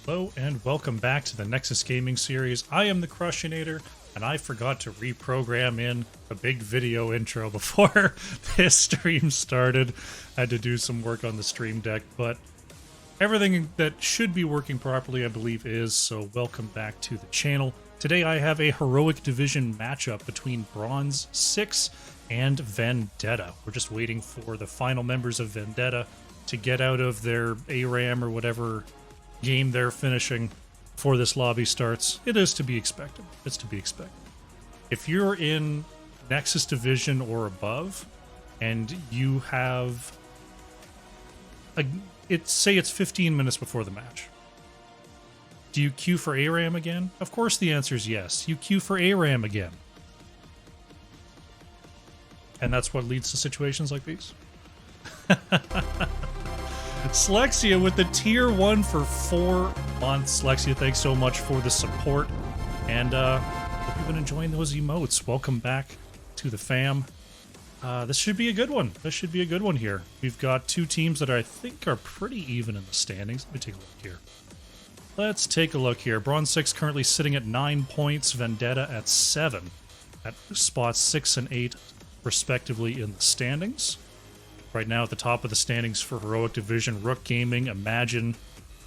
Hello and welcome back to the Nexus Gaming Series. I am the Crushinator, and I forgot to reprogram in a big video intro before this stream started. I had to do some work on the stream deck, but everything that should be working properly, I believe, is, so welcome back to the channel. Today I have a Heroic Division matchup between Bronze6 and Vendetta. We're just waiting for the final members of Vendetta to get out of their ARAM or whatever game they're finishing before this lobby starts. It is to be expected. It's to be expected. If you're in Nexus Division or above, and you have say it's 15 minutes before the match, do you queue for ARAM again? Of course the answer is yes. You queue for ARAM again. And that's what leads to situations like these. Slexia with the tier 1 for 4 months. Slexia, thanks so much for the support. And hope you've been enjoying those emotes. Welcome back to the fam. This should be a good one. This should be a good one here. We've got two teams that I think are pretty even in the standings. Let me take a look here. Let's take a look here. Bronze6 currently sitting at 9 points. Vendetta at 7. At spots 6 and 8, respectively, in the standings. Right now at the top of the standings for Heroic Division, Rook Gaming, Imagine,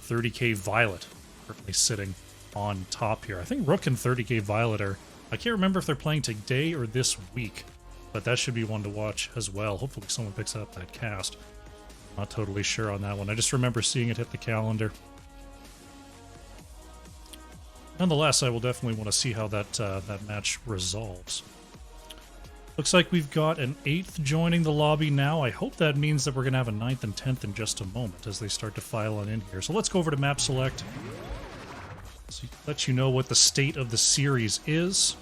30k Violet currently sitting on top here. I think Rook and 30k Violet are, I can't remember if they're playing today or this week, but that should be one to watch as well. Hopefully someone picks up that cast. Not totally sure on that one. I just remember seeing it hit the calendar. Nonetheless, I will definitely want to see how that match resolves. Looks like we've got an 8th joining the lobby now. I hope that means that we're going to have a 9th and 10th in just a moment as they start to file on in here. So let's go over to map select. So let you know what the state of the series is.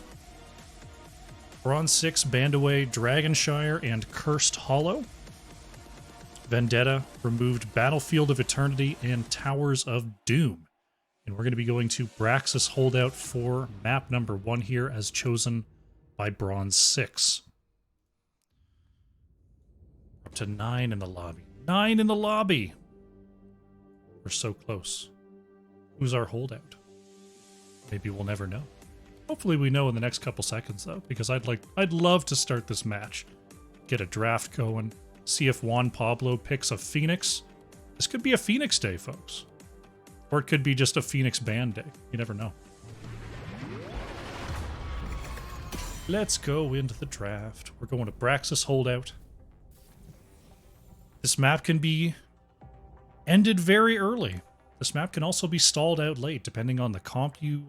Bronze6, Bandaway, Dragonshire, and Cursed Hollow. Vendetta removed Battlefield of Eternity and Towers of Doom. And we're going to be going to Braxis Holdout for map number 1 here as chosen by Bronze6. Up to 9 in the lobby. 9 in the lobby! We're so close. Who's our holdout? Maybe we'll never know. Hopefully we know in the next couple seconds, though, because I'd love to start this match. Get a draft going. See if Juan Pablo picks a Phoenix. This could be a Phoenix day, folks. Or it could be just a Phoenix band day. You never know. Let's go into the draft. We're going to Braxis Holdout. This map can be ended very early. This map can also be stalled out late, depending on the comp you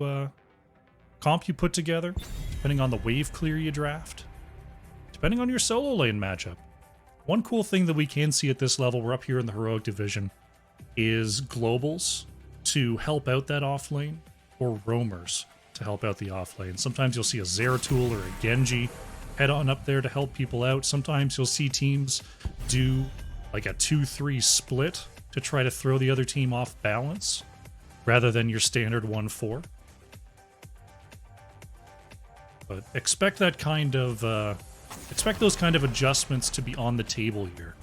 put together, depending on the wave clear you draft, depending on your solo lane matchup. One cool thing that we can see at this level, we're up here in the Heroic Division, is globals to help out that off lane, or roamers to help out the off lane. Sometimes you'll see a Zeratul or a Genji head on up there to help people out. Sometimes you'll see teams do like a 2-3 split to try to throw the other team off balance rather than your standard 1-4. But expect that kind of expect those kind of adjustments to be on the table here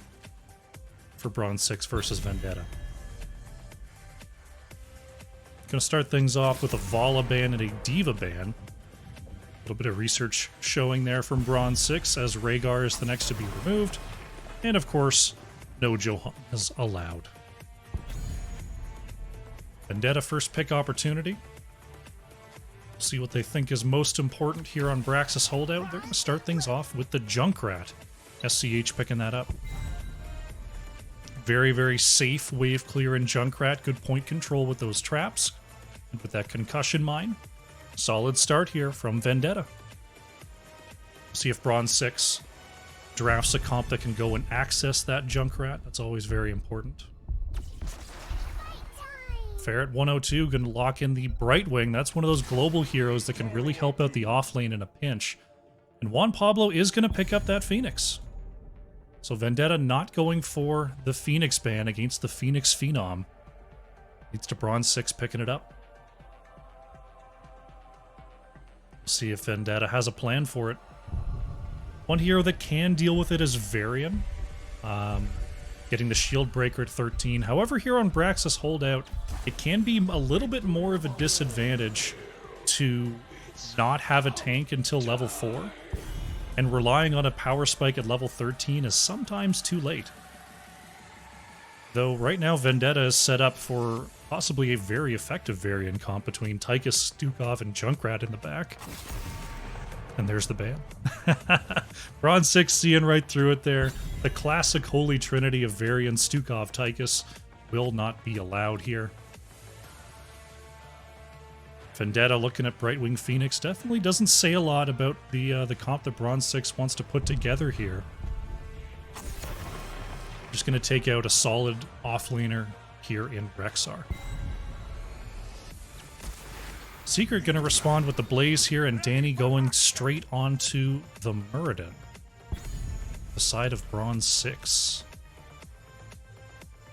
for Bronze6 versus Vendetta. Gonna start things off with a Vala ban and a Diva ban. A little bit of research showing there from Bronze6 as Rhaegar is the next to be removed. And of course, no Johann is allowed. Vendetta first pick opportunity. See what they think is most important here on Braxis Holdout. They're gonna start things off with the Junkrat. SCH picking that up. Very, very safe wave clear in Junkrat. Good point control with those traps. And with that concussion mine. Solid start here from Vendetta. See if Bronze6 drafts a comp that can go and access that Junkrat. That's always very important. Ferret 102 going to lock in the Brightwing. That's one of those global heroes that can really help out the off lane in a pinch. And Juan Pablo is going to pick up that Phoenix. So Vendetta not going for the Phoenix ban against the Phoenix Phenom. Leads to Bronze6 picking it up. See if Vendetta has a plan for it. One hero that can deal with it is Varian. getting the shield breaker at 13. However, here on Brax's holdout, it can be a little bit more of a disadvantage to not have a tank until level 4. And relying on a power spike at level 13 is sometimes too late. Though right now Vendetta is set up for possibly a very effective variant comp between Tychus, Stukov, and Junkrat in the back. And there's the ban. Bronze6 seeing right through it there. The classic holy trinity of variant Stukov, Tychus will not be allowed here. Vendetta looking at Brightwing Phoenix definitely doesn't say a lot about the comp that Bronze6 wants to put together here. Just going to take out a solid offlaner here in Rexar. Secret going to respond with the Blaze here, and Danny going straight onto the Muradin. The side of Bronze6.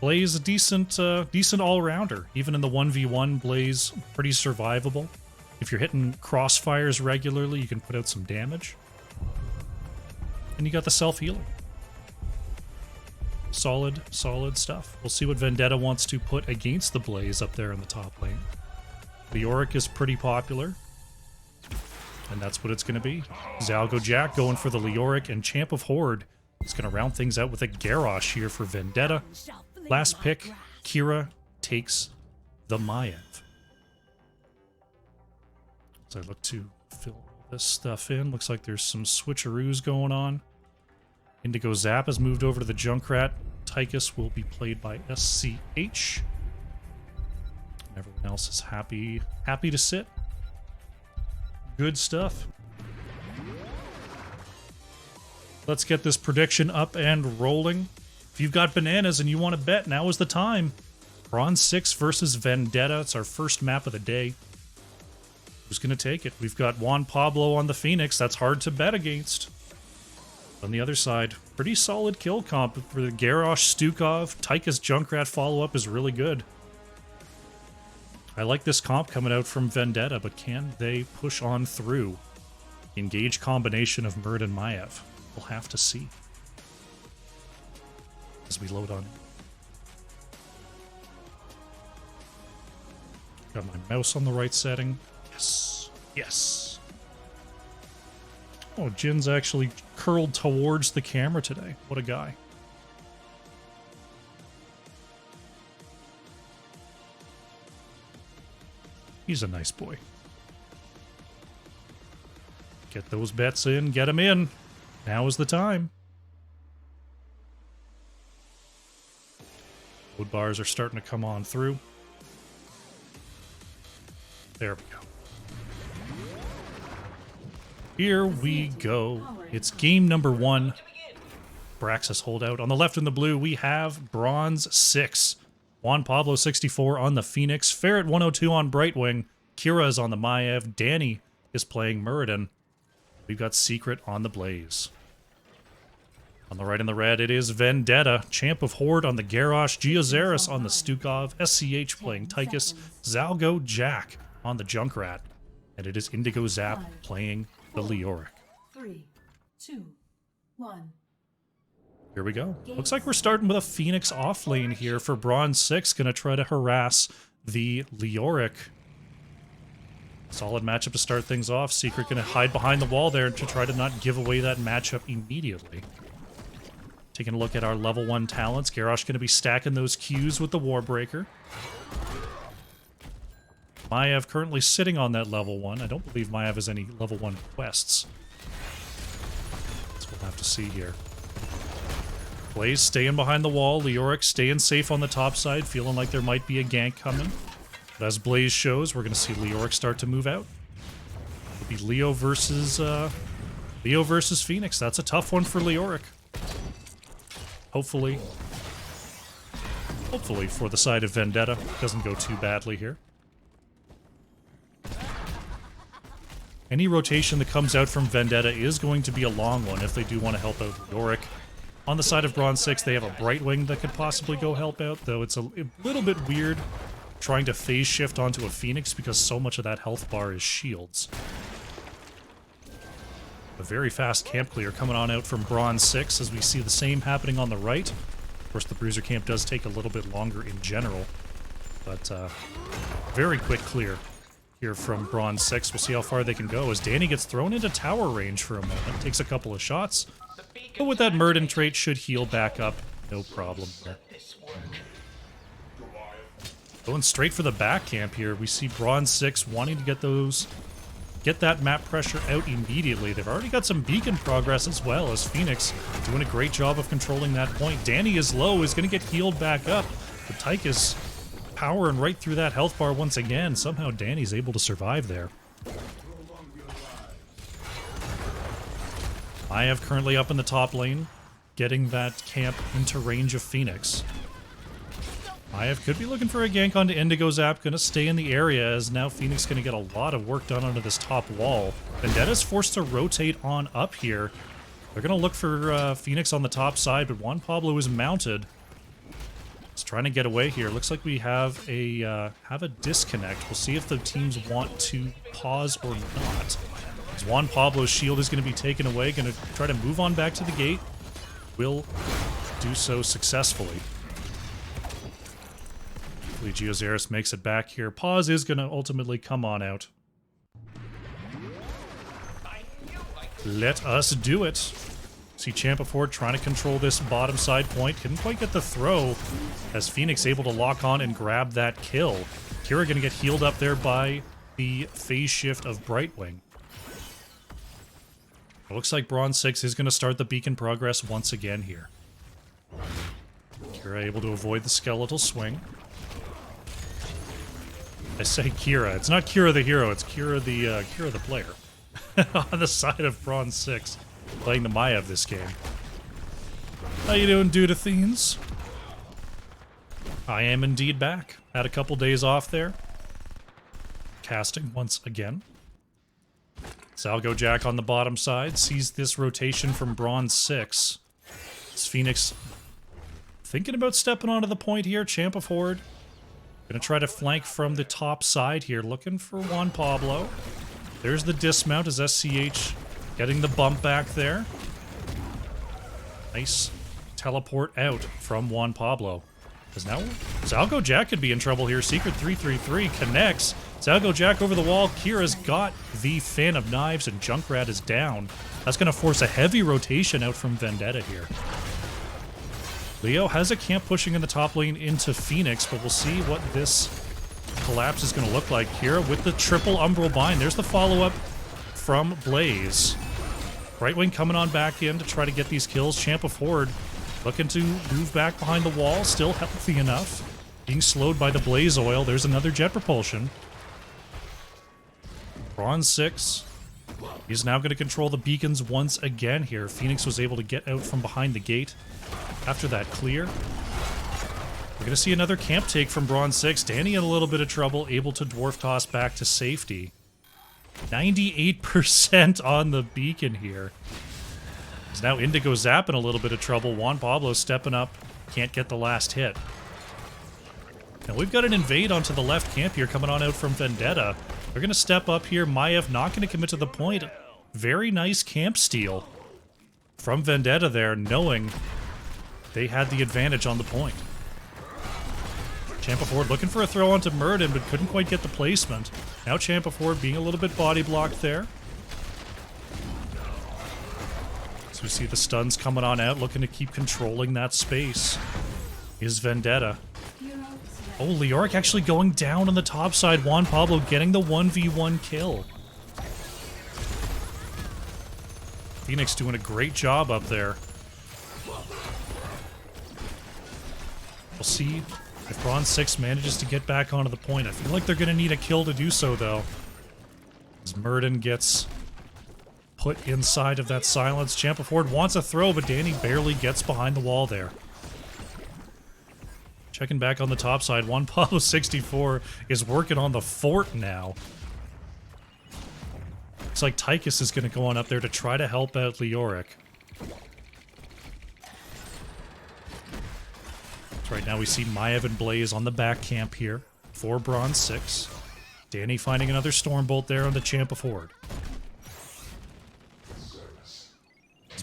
Blaze a decent all-rounder. Even in the 1v1, Blaze pretty survivable. If you're hitting crossfires regularly, you can put out some damage. And you got the self-healing. Solid stuff. We'll see what Vendetta wants to put against the Blaze up there in the top lane. Leoric is pretty popular. And that's what it's going to be. Zalgo Jack going for the Leoric, and Champ of Horde is going to round things out with a Garrosh here for Vendetta. Last pick, Kira takes the Maiev. As I look to fill this stuff in, looks like there's some switcheroos going on. Indigo Zap has moved over to the Junkrat. Tychus will be played by SCH. And everyone else is happy to sit. Good stuff. Let's get this prediction up and rolling. If you've got bananas and you want to bet, now is the time. Bronze6 versus Vendetta. It's our first map of the day. Who's going to take it? We've got Juan Pablo on the Phoenix. That's hard to bet against. On the other side, pretty solid kill comp for the Garrosh, Stukov. Tychus Junkrat follow-up is really good. I like this comp coming out from Vendetta, but can they push on through? Engage combination of Murd and Maiev. We'll have to see. As we load on. Got my mouse on the right setting. Yes. Yes. Oh, Jin's actually curled towards the camera today. What a guy. He's a nice boy. Get those bets in. Get them in. Now is the time. Load bars are starting to come on through. There we go. Here we go. It's game number 1. Braxis holdout. On the left in the blue, we have Bronze6. Juan Pablo 64 on the Phoenix. Ferret 102 on Brightwing. Kira is on the Maiev. Danny is playing Muradin. We've got Secret on the Blaze. On the right in the red, it is Vendetta. Champ of Horde on the Garrosh. Geozaris on the Stukov. SCH playing Tychus. Zalgo Jack on the Junkrat. And it is Indigo Zap playing the Leoric. 3, 2, 1. Here we go. Looks like we're starting with a Phoenix off lane here for Bronze6. Gonna try to harass the Leoric. Solid matchup to start things off. Secret gonna hide behind the wall there to try to not give away that matchup immediately. Taking a look at our level 1 talents. Garrosh gonna be stacking those Qs with the Warbreaker. Maiev currently sitting on that level 1. I don't believe Maiev has any level 1 quests. So we'll have to see here. Blaze staying behind the wall. Leoric staying safe on the top side, feeling like there might be a gank coming. But as Blaze shows, we're going to see Leoric start to move out. It'll be Leo versus Phoenix. That's a tough one for Leoric. Hopefully for the side of Vendetta, doesn't go too badly here. Any rotation that comes out from Vendetta is going to be a long one if they do want to help out Leoric. On the side of Bronze6, they have a Brightwing that could possibly go help out, though it's a little bit weird trying to phase shift onto a Phoenix because so much of that health bar is shields. A very fast camp clear coming on out from Bronze6 as we see the same happening on the right. Of course, the bruiser camp does take a little bit longer in general, but very quick clear here from Bronze6. We'll see how far they can go as Danny gets thrown into tower range for a moment. Takes a couple of shots, but with that Murden trait should heal back up. No problem there. Going straight for the back camp here. We see Bronze6 wanting to get that map pressure out immediately. They've already got some beacon progress as well as Phoenix doing a great job of controlling that point. Danny is low, is going to get healed back up. But Tyke is powering right through that health bar once again. Somehow Danny's able to survive there. I have currently up in the top lane, getting that camp into range of Phoenix. Maiev could be looking for a gank onto Indigo Zap, gonna stay in the area as now Phoenix gonna get a lot of work done onto this top wall. Vendetta's forced to rotate on up here. They're gonna look for Phoenix on the top side, but Juan Pablo is mounted. He's trying to get away here. Looks like we have a disconnect. We'll see if the teams want to pause or not. As Juan Pablo's shield is gonna be taken away, gonna try to move on back to the gate. Will do so successfully. Geozaris makes it back here. Pause is going to ultimately come on out. Let us do it. See Champa Ford trying to control this bottom side point. Couldn't quite get the throw as Phoenix able to lock on and grab that kill. Kira going to get healed up there by the phase shift of Brightwing. It looks like Bronze6 is going to start the beacon progress once again here. Kira able to avoid the skeletal swing. I say Kira. It's not Kira the hero, it's Kira the player. On the side of Bronze6, playing the Maiev this game. How you doing, Dudathenes? I am indeed back. Had a couple days off there. Casting once again. Zalgo Jack on the bottom side sees this rotation from Bronze6. Is Phoenix thinking about stepping onto the point here? Champa Ford gonna try to flank from the top side here, looking for Juan Pablo. There's the dismount as SCH getting the bump back there. Nice teleport out from Juan Pablo. Because now Zalgo Jack could be in trouble here. Secret 333 connects. Zalgo Jack over the wall. Kira's got the Fan of Knives and Junkrat is down. That's gonna force a heavy rotation out from Vendetta here. Leo has a camp pushing in the top lane into Phoenix, but we'll see what this collapse is going to look like. Kira with the triple Umbral Bind. There's the follow-up from Blaze. Brightwing coming on back in to try to get these kills. Champa Ford looking to move back behind the wall, still healthy enough. Being slowed by the Blaze Oil. There's another jet propulsion. Bronze6 is now going to control the beacons once again here. Phoenix was able to get out from behind the gate after that clear. We're going to see another camp take from Bronze6. Danny in a little bit of trouble, able to dwarf toss back to safety. 98% on the beacon here. Is now Indigo Zap in a little bit of trouble. Juan Pablo stepping up, can't get the last hit. Now we've got an invade onto the left camp here coming on out from Vendetta. They're going to step up here. Maiev not going to commit to the point. Very nice camp steal from Vendetta there, knowing they had the advantage on the point. Champa Ford looking for a throw onto Murden, but couldn't quite get the placement. Now Champa Ford being a little bit body blocked there. So we see the stuns coming on out, looking to keep controlling that space. Is Vendetta. Oh, Leoric actually going down on the top side. Juan Pablo getting the 1v1 kill. Phoenix doing a great job up there. We'll see if Bronze6 manages to get back onto the point. I feel like they're going to need a kill to do so, though. As Murden gets put inside of that silence. Champa Ford wants a throw, but Danny barely gets behind the wall there. Checking back on the top side, Juan Pablo 64 is working on the fort now. Looks like Tychus is going to go on up there to try to help out Leoric. So right now we see Maiev and Blaze on the back camp here for Bronze6. Danny finding another Stormbolt there on the Champa Ford.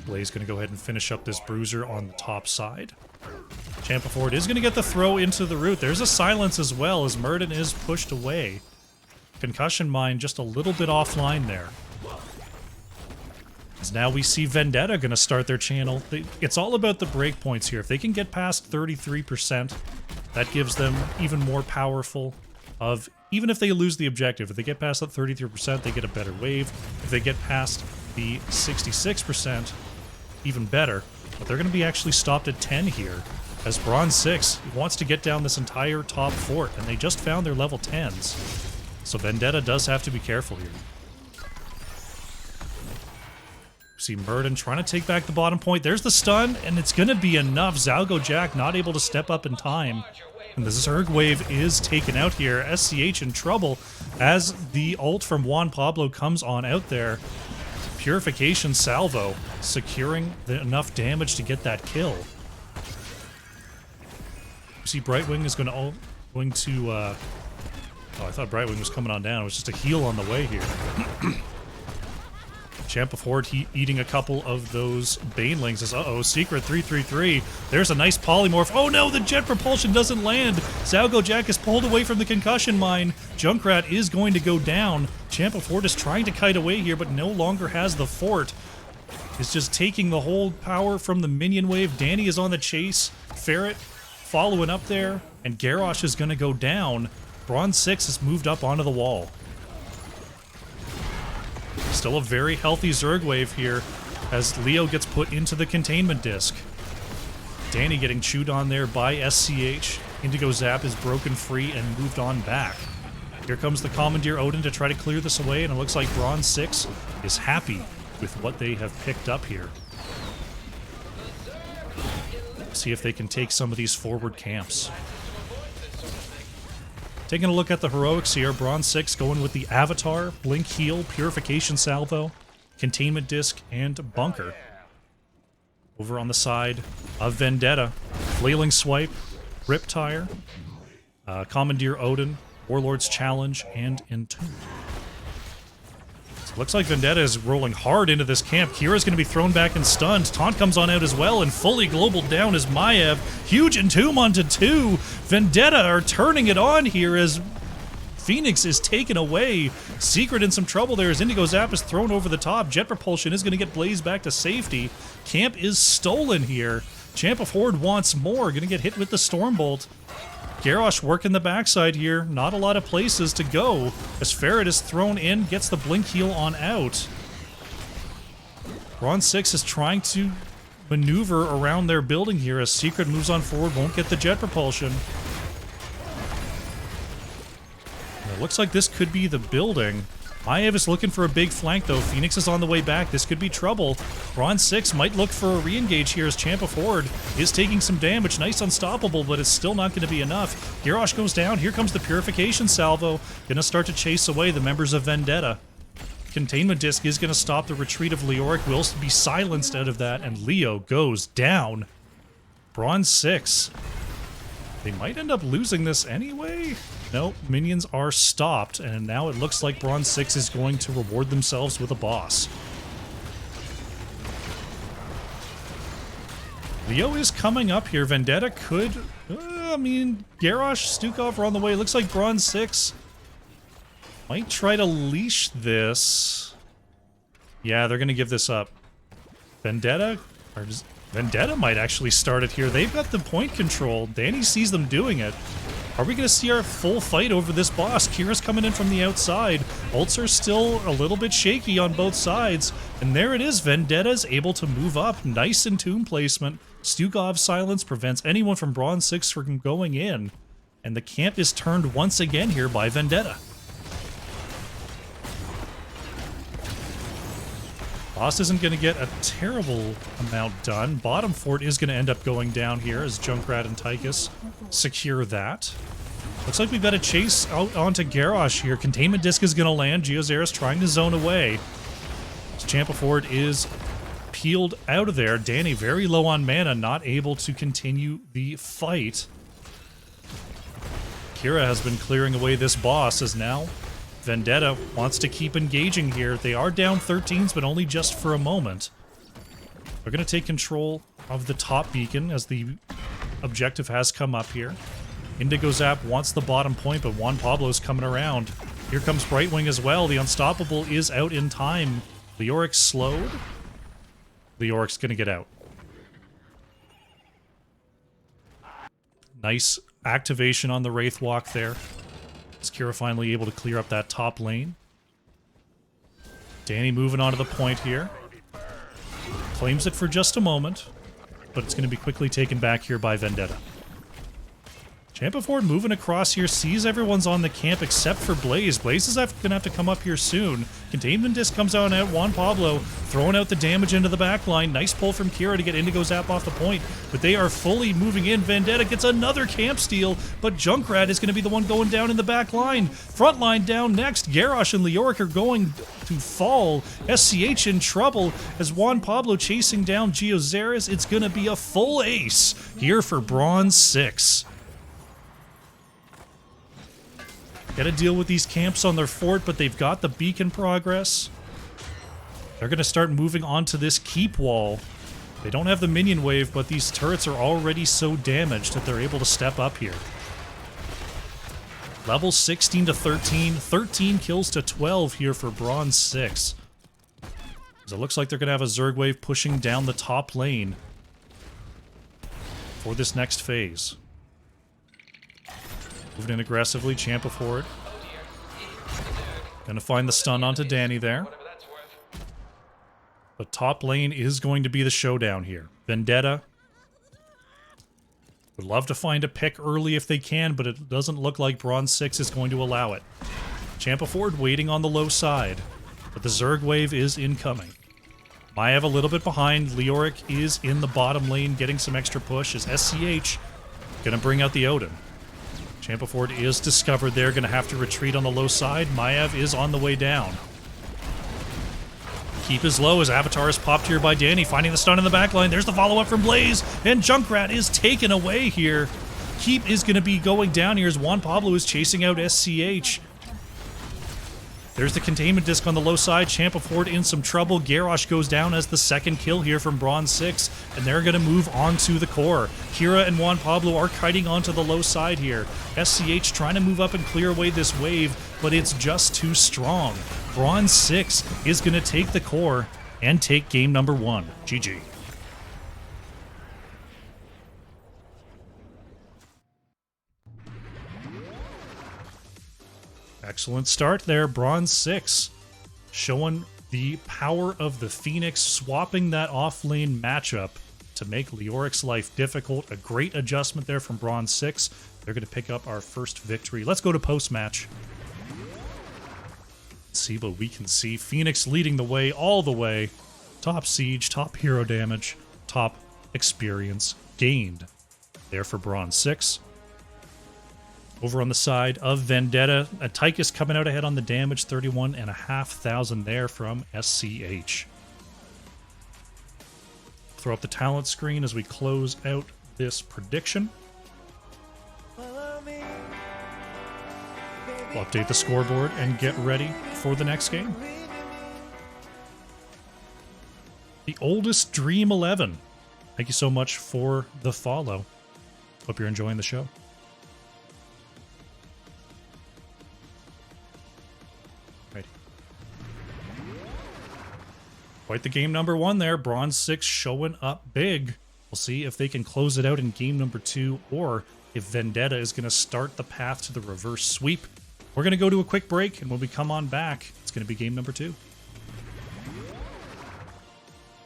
Blaze going to go ahead and finish up this bruiser on the top side. Champa Ford is going to get the throw into the root. There's a silence as well as Murden is pushed away. Concussion Mine just a little bit offline there. As now we see Vendetta going to start their channel. It's all about the breakpoints here. If they can get past 33%, that gives them even more powerful of, even if they lose the objective, if they get past that 33%, they get a better wave. If they get past the 66%, even better. But they're going to be actually stopped at 10 here, as Bronze6 wants to get down this entire top fort, and they just found their level 10s. So Vendetta does have to be careful here. See Murden trying to take back the bottom point. There's the stun, and it's going to be enough. Zalgo Jack not able to step up in time. And the Zerg wave is taken out here. SCH in trouble as the ult from Juan Pablo comes on out there. Purification Salvo securing enough damage to get that kill. You see Brightwing is going to... oh, I thought Brightwing was coming on down. It was just a heal on the way here. Champa Ford eating a couple of those Banelings as, uh-oh, Secret 333. There's a nice polymorph. Oh no, the jet propulsion doesn't land. Zalgo Jack is pulled away from the concussion mine. Junkrat is going to go down. Champa Ford is trying to kite away here, but no longer has the fort. Is just taking the whole power from the minion wave. Danny is on the chase. Ferret following up there, and Garrosh is going to go down. Bronze6 has moved up onto the wall. Still a very healthy Zerg wave here as Leo gets put into the containment disc. Danny getting chewed on there by SCH. Indigo Zap is broken free and moved on back. Here comes the Commandeer Odin to try to clear this away, and it looks like Bronze6 is happy with what they have picked up here. See if they can take some of these forward camps. Taking a look at the heroics here, Bronze6 going with the Avatar, Blink Heal, Purification Salvo, Containment Disc, and Bunker. Over on the side of Vendetta, Flailing Swipe, Riptire, Commandeer Odin, Warlord's Challenge, and Entomb. Looks like Vendetta is rolling hard into this camp. Kira's going to be thrown back and stunned. Taunt comes on out as well, and fully global down is Maiev. Huge Entomb onto 2. Vendetta are turning it on here as Phoenix is taken away. Secret in some trouble there as Indigo Zap is thrown over the top. Jet Propulsion is going to get Blaze back to safety. Camp is stolen here. Champa Ford wants more. Going to get hit with the Stormbolt. Garrosh working the backside here. Not a lot of places to go. As Ferret is thrown in, gets the Blink Heal on out. Bronze6 is trying to maneuver around their building here as Secret moves on forward, won't get the jet propulsion. It looks like this could be the building. Maiev is looking for a big flank though. Phoenix is on the way back. This could be trouble. Bronze6 might look for a re-engage here as Champa Ford is taking some damage. Nice unstoppable, but it's still not going to be enough. Garrosh goes down. Here comes the Purification Salvo. Gonna start to chase away the members of Vendetta. Containment Disc is going to stop the retreat of Leoric. Will be silenced out of that, and Leo goes down. Bronze6. They might end up losing this anyway. Nope, minions are stopped, and now it looks like Bronze6 is going to reward themselves with a boss. Leo is coming up here. Vendetta could... Garrosh, Stukov are on the way. Looks like Bronze6 might try to leash this. Yeah, they're going to give this up. Vendetta might actually start it here. They've got the point control. Danny sees them doing it. Are we going to see our full fight over this boss? Kira's coming in from the outside. Ults are still a little bit shaky on both sides. And there it is. Vendetta's able to move up. Nice Entomb placement. Stukov's silence prevents anyone from Bronze6 from going in. And the camp is turned once again here by Vendetta. Boss isn't going to get a terrible amount done. Bottom fort is going to end up going down here as Junkrat and Tychus secure that. Looks like we've got a chase out onto Garrosh here. Containment Disc is going to land. Geozaris trying to zone away. Champa Ford is peeled out of there. Danny very low on mana, not able to continue the fight. Kira has been clearing away this boss as now Vendetta wants to keep engaging here. They are down 13s, but only just for a moment. They're going to take control of the top beacon as the objective has come up here. Indigo Zap wants the bottom point, but Juan Pablo's coming around. Here comes Brightwing as well. The Unstoppable is out in time. Leoric slowed. Leoric's gonna get out. Nice activation on the Wraith Walk there. Is Kira finally able to clear up that top lane? Danny moving on to the point here. Claims it for just a moment, but it's going to be quickly taken back here by Vendetta. Champa Ford moving across here, sees everyone's on the camp except for Blaze. Blaze is going to have to come up here soon. Containment Disc comes out at Juan Pablo, throwing out the damage into the back line. Nice pull from Kira to get Indigo Zap off the point, but they are fully moving in. Vendetta gets another camp steal, but Junkrat is going to be the one going down in the back line. Front line down next. Garrosh and Leoric are going to fall. SCH in trouble as Juan Pablo chasing down Geozaris. It's going to be a full ace here for Bronze 6. Gotta deal with these camps on their fort, but they've got the beacon progress. They're gonna start moving onto this keep wall. They don't have the minion wave, but these turrets are already so damaged that they're able to step up here. Level 16 to 13, 13 kills to 12 here for Bronze 6. So it looks like they're gonna have a Zerg wave pushing down the top lane for this next phase. Moving in aggressively, Champa Ford. Gonna find the stun onto Danny there. But top lane is going to be the showdown here. Vendetta would love to find a pick early if they can, but it doesn't look like Bronze 6 is going to allow it. Champa Ford waiting on the low side, but the Zerg wave is incoming. Maiev a little bit behind. Leoric is in the bottom lane getting some extra push as SCH gonna bring out the Odin. Champa Ford is discovered there, gonna have to retreat on the low side. Maiev is on the way down. Keep is low as Avatar is popped here by Danny, finding the stun in the backline. There's the follow-up from Blaze, and Junkrat is taken away here. Keep is gonna be going down here as Juan Pablo is chasing out SCH. There's the containment disc on the low side. Champa Ford in some trouble. Garrosh goes down as the second kill here from Bronze 6, and they're going to move on to the core. Kira and Juan Pablo are kiting onto the low side here. SCH trying to move up and clear away this wave, but it's just too strong. Bronze 6 is going to take the core and take game number 1. GG. Excellent start there, Bronze 6. Showing the power of the Phoenix, swapping that off-lane matchup to make Leoric's life difficult. A great adjustment there from Bronze 6. They're going to pick up our first victory. Let's go to post-match. See what we can see. Phoenix leading the way all the way. Top siege, top hero damage, top experience gained there for Bronze 6. Over on the side of Vendetta, Tychus coming out ahead on the damage, 31,500 there from SCH. Throw up the talent screen as we close out this prediction. We'll update the scoreboard and get ready for the next game. The Oldest Dream 11. Thank you so much for the follow. Hope you're enjoying the show. Quite the game number 1 there. Bronze 6 showing up big. We'll see if they can close it out in game number 2 or if Vendetta is going to start the path to the reverse sweep. We're going to go to a quick break, and when we come on back, it's going to be game number 2.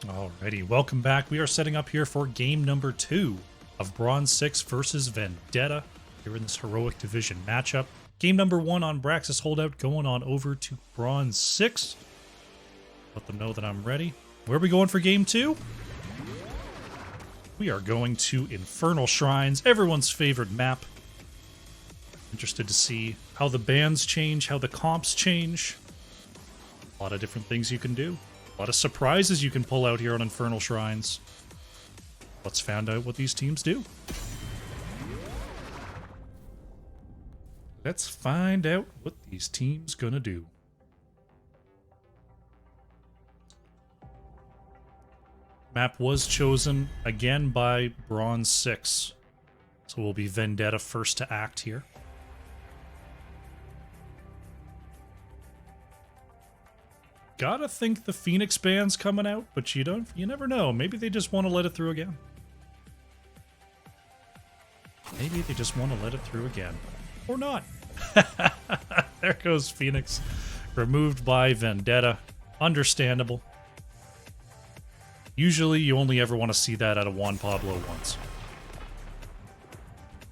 Alrighty, welcome back. We are setting up here for game number 2 of Bronze 6 versus Vendetta here in this Heroic Division matchup. Game number 1 on Braxis Holdout going on over to Bronze 6. Let them know that I'm ready. Where are we going for game 2? We are going to Infernal Shrines, everyone's favorite map. Interested to see how the bands change, how the comps change. A lot of different things you can do. A lot of surprises you can pull out here on Infernal Shrines. Let's find out what these teams do. Let's find out what these teams gonna do. Map was chosen again by Bronze 6. So we'll be Vendetta first to act here. Gotta think the Phoenix band's coming out, but you never know. Maybe they just want to let it through again. Maybe they just want to let it through again. Or not. There goes Phoenix. Removed by Vendetta. Understandable. Usually you only ever want to see that out of Juan Pablo once.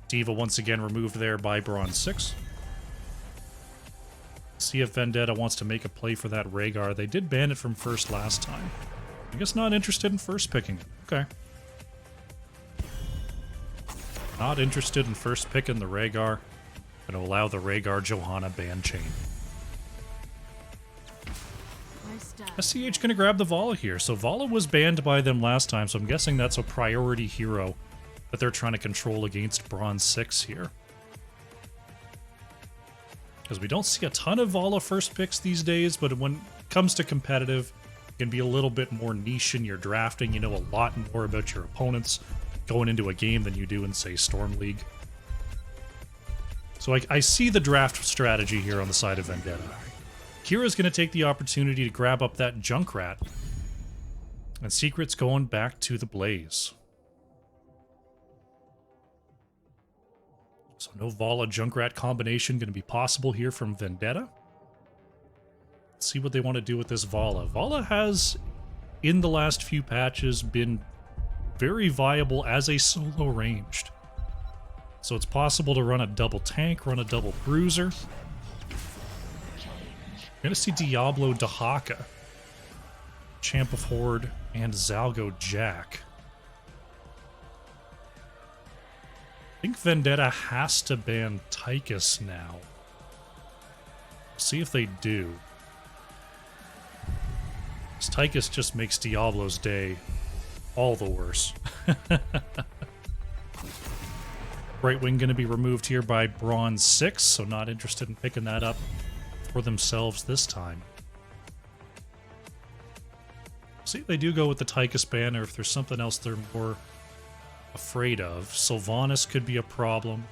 Diva once again removed there by Bronze6. See if Vendetta wants to make a play for that Rhaegar. They did ban it from first last time. I guess not interested in first picking it. Okay. Not interested in first picking the Rhaegar. Gonna allow the Rhaegar Johanna ban chain. SCH gonna grab the Vala here. So Vala was banned by them last time, so I'm guessing that's a priority hero that they're trying to control against Bronze6 here. Because we don't see a ton of Vala first picks these days, but when it comes to competitive, you can be a little bit more niche in your drafting. You know a lot more about your opponents going into a game than you do in, say, Storm League. So I see the draft strategy here on the side of Vendetta. Kira's going to take the opportunity to grab up that Junkrat. And Secret's going back to the Blaze. So no Vala Junkrat combination going to be possible here from Vendetta. Let's see what they want to do with this Vala. Vala has, in the last few patches, been very viable as a solo ranged. So it's possible to run a double tank, run a double bruiser. You're going to see Diablo Dahaka, Champ of Horde, and Zalgo Jack. I think Vendetta has to ban Tychus now. See if they do. This Tychus just makes Diablo's day all the worse. Right wing going to be removed here by Bronze6, so not interested in picking that up for themselves this time. See if they do go with the Tychus ban, or if there's something else they're more afraid of. Sylvanas could be a problem.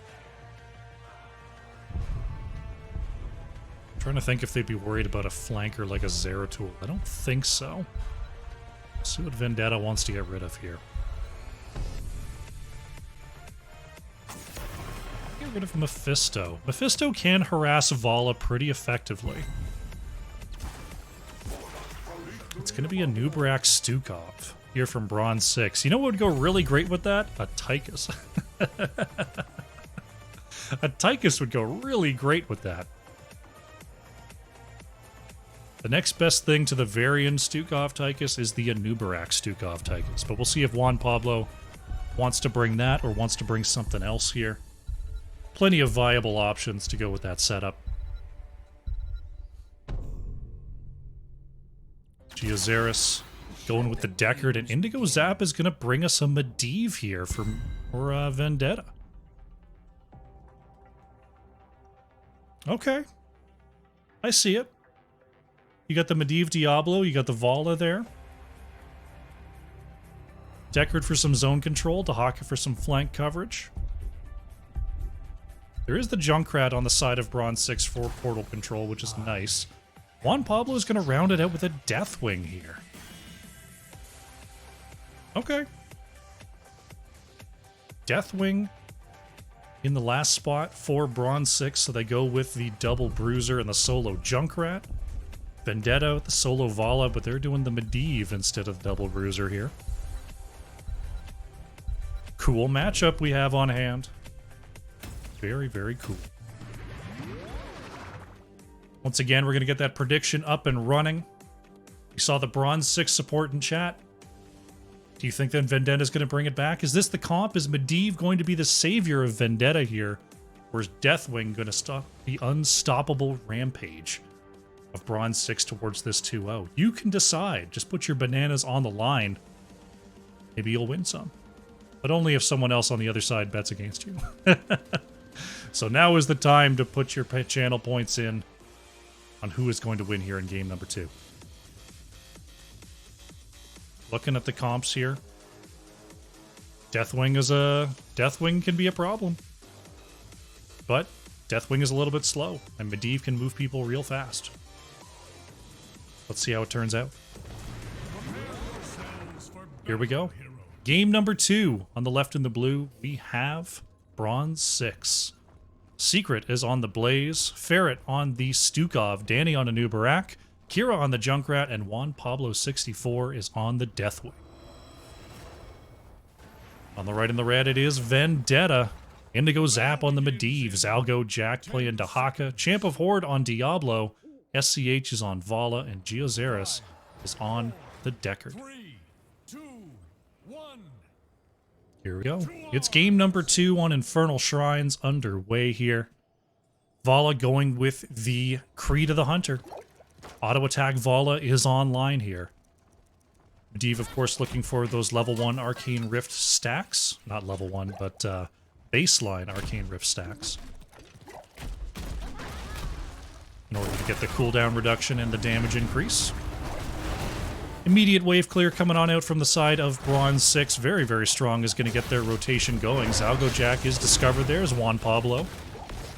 I'm trying to think if they'd be worried about a flanker like a Zeratul. I don't think so. Let's see what Vendetta wants to get rid of here. Get rid of Mephisto. Mephisto can harass Vala pretty effectively. It's going to be a Nubrak Stukov here from Bronze6. You know what would go really great with that? A Tychus. A Tychus would go really great with that. The next best thing to the Varian Stukov Tychus is the Anubarak Stukov Tychus. But we'll see if Juan Pablo wants to bring that or wants to bring something else here. Plenty of viable options to go with that setup. Geozaris going with the Deckard, and Indigo Zap is going to bring us a Medivh here for Vendetta. Okay. I see it. You got the Medivh Diablo, you got the Vala there. Deckard for some zone control, Dahaka for some flank coverage. There is the Junkrat on the side of Bronze6 for portal control, which is nice. Juan Pablo is going to round it out with a Deathwing here. Okay. Deathwing in the last spot for Bronze6, so they go with the double Bruiser and the solo Junkrat. Vendetta with the solo Vala, but they're doing the Medivh instead of the double Bruiser here. Cool matchup we have on hand. Very, very cool. Once again, we're going to get that prediction up and running. We saw the Bronze6 support in chat. Do you think that Vendetta is going to bring it back? Is this the comp? Is Medivh going to be the savior of Vendetta here? Or is Deathwing going to stop the unstoppable rampage of Bronze6 towards this 2-0? You can decide. Just put your bananas on the line. Maybe you'll win some. But only if someone else on the other side bets against you. So now is the time to put your channel points in on who is going to win here in game number 2. Looking at the comps here. Deathwing can be a problem. But Deathwing is a little bit slow, and Medivh can move people real fast. Let's see how it turns out. Here we go. Game number 2. On the left in the blue, we have Bronze6. Secret is on the Blaze, Ferret on the Stukov, Danny on a New Barak, Kira on the Junkrat, and Juan Pablo 64 is on the Deathwing. On the right in the red, it is Vendetta. Indigo Zap on the Medivh, Zalgo Jack playing Dahaka, Champ of Horde on Diablo, SCH is on Vala, and Geozaris is on the Deckard. 3, 2, 1. Here we go. It's game number 2 on Infernal Shrines underway here. Vala going with the Creed of the Hunter. Auto attack Vala is online here. Medivh, of course, looking for those level 1 Arcane Rift stacks. Not level 1, but baseline Arcane Rift stacks. In order to get the cooldown reduction and the damage increase. Immediate wave clear coming on out from the side of Bronze6. Very, very strong is going to get their rotation going. Zalgo Jack is discovered. There's Juan Pablo.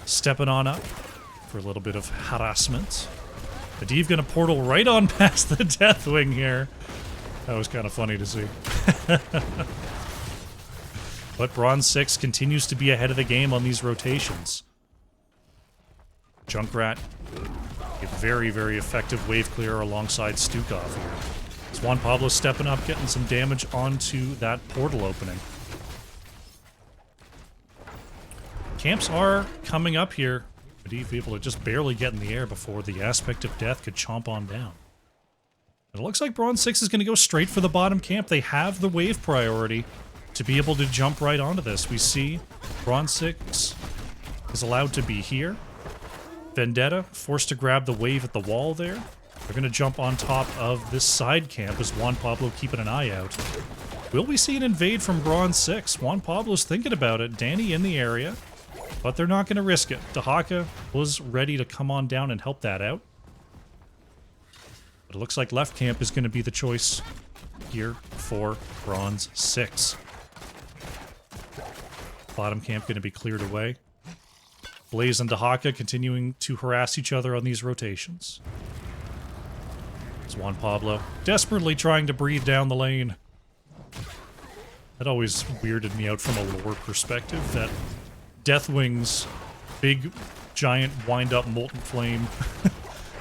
Stepping on up for a little bit of harassment. Medivh going to portal right on past the Deathwing here. That was kind of funny to see. But Bronze6 continues to be ahead of the game on these rotations. Junkrat, a very, very effective wave clear alongside Stukov here. It's Juan Pablo stepping up, getting some damage onto that portal opening. Camps are coming up here. Medivh able to just barely get in the air before the Aspect of Death could chomp on down. It looks like Bronze6 is going to go straight for the bottom camp. They have the wave priority to be able to jump right onto this. We see Bronze6 is allowed to be here. Vendetta forced to grab the wave at the wall there. They're going to jump on top of this side camp as Juan Pablo keeping an eye out. Will we see an invade from Bronze6? Juan Pablo's thinking about it. Danny in the area, but they're not going to risk it. Dahaka was ready to come on down and help that out. But it looks like left camp is going to be the choice here for Bronze6. Bottom camp going to be cleared away. Blaze and Dahaka continuing to harass each other on these rotations. It's Juan Pablo desperately trying to breathe down the lane. That always weirded me out from a lore perspective, that Deathwing's big, giant, wind-up Molten Flame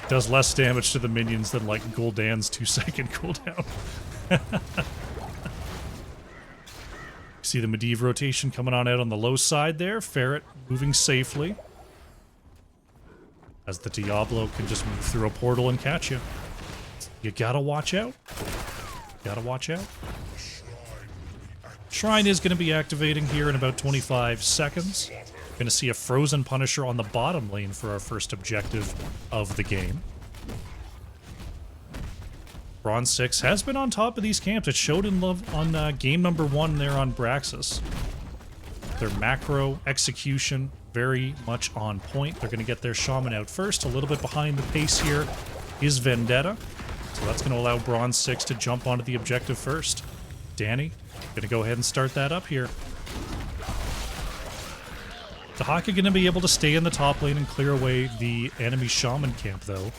does less damage to the minions than, like, Gul'dan's 2-second cooldown. See the Medivh rotation coming on out on the low side there. Ferret moving safely. As the Diablo can just move through a portal and catch you. You gotta watch out. Gotta watch out. Shrine is going to be activating here in about 25 seconds. Going to see a Frozen Punisher on the bottom lane for our first objective of the game. Bronze6 has been on top of these camps. It showed in love on game number 1 there on Braxis. Their macro execution very much on point. They're going to get their Shaman out first. A little bit behind the pace here is Vendetta. So that's going to allow Bronze6 to jump onto the objective first. Danny, going to go ahead and start that up here. Dahaka going to be able to stay in the top lane and clear away the enemy Shaman camp, though.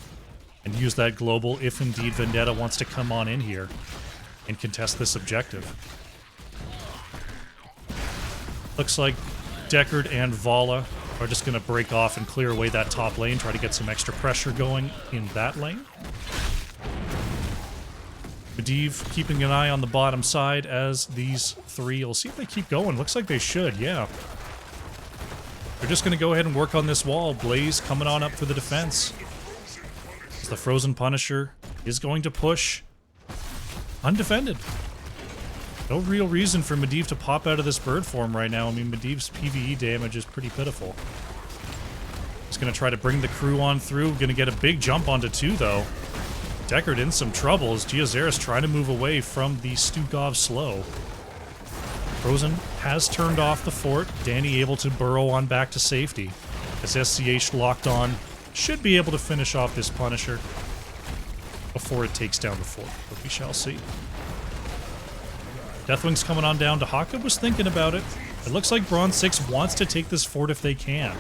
And use that global if indeed Vendetta wants to come on in here and contest this objective. Looks like Deckard and Vala are just going to break off and clear away that top lane, try to get some extra pressure going in that lane. Medivh keeping an eye on the bottom side as these three, we'll see if they keep going. Looks like they should, yeah. They're just going to go ahead and work on this wall. Blaze coming on up for the defense. The Frozen Punisher is going to push undefended. No real reason for Medivh to pop out of this bird form right now. I mean, Medivh's PvE damage is pretty pitiful. He's going to try to bring the crew on through. Going to get a big jump onto 2, though. Deckard in some trouble as Geozaris trying to move away from the Stukov slow. Frozen has turned off the fort. Danny able to burrow on back to safety. As SCH locked on, should be able to finish off this Punisher before it takes down the fort, but we shall see. Deathwing's coming on down to Haka was thinking about it. It looks like Bronze6 wants to take this fort if they can.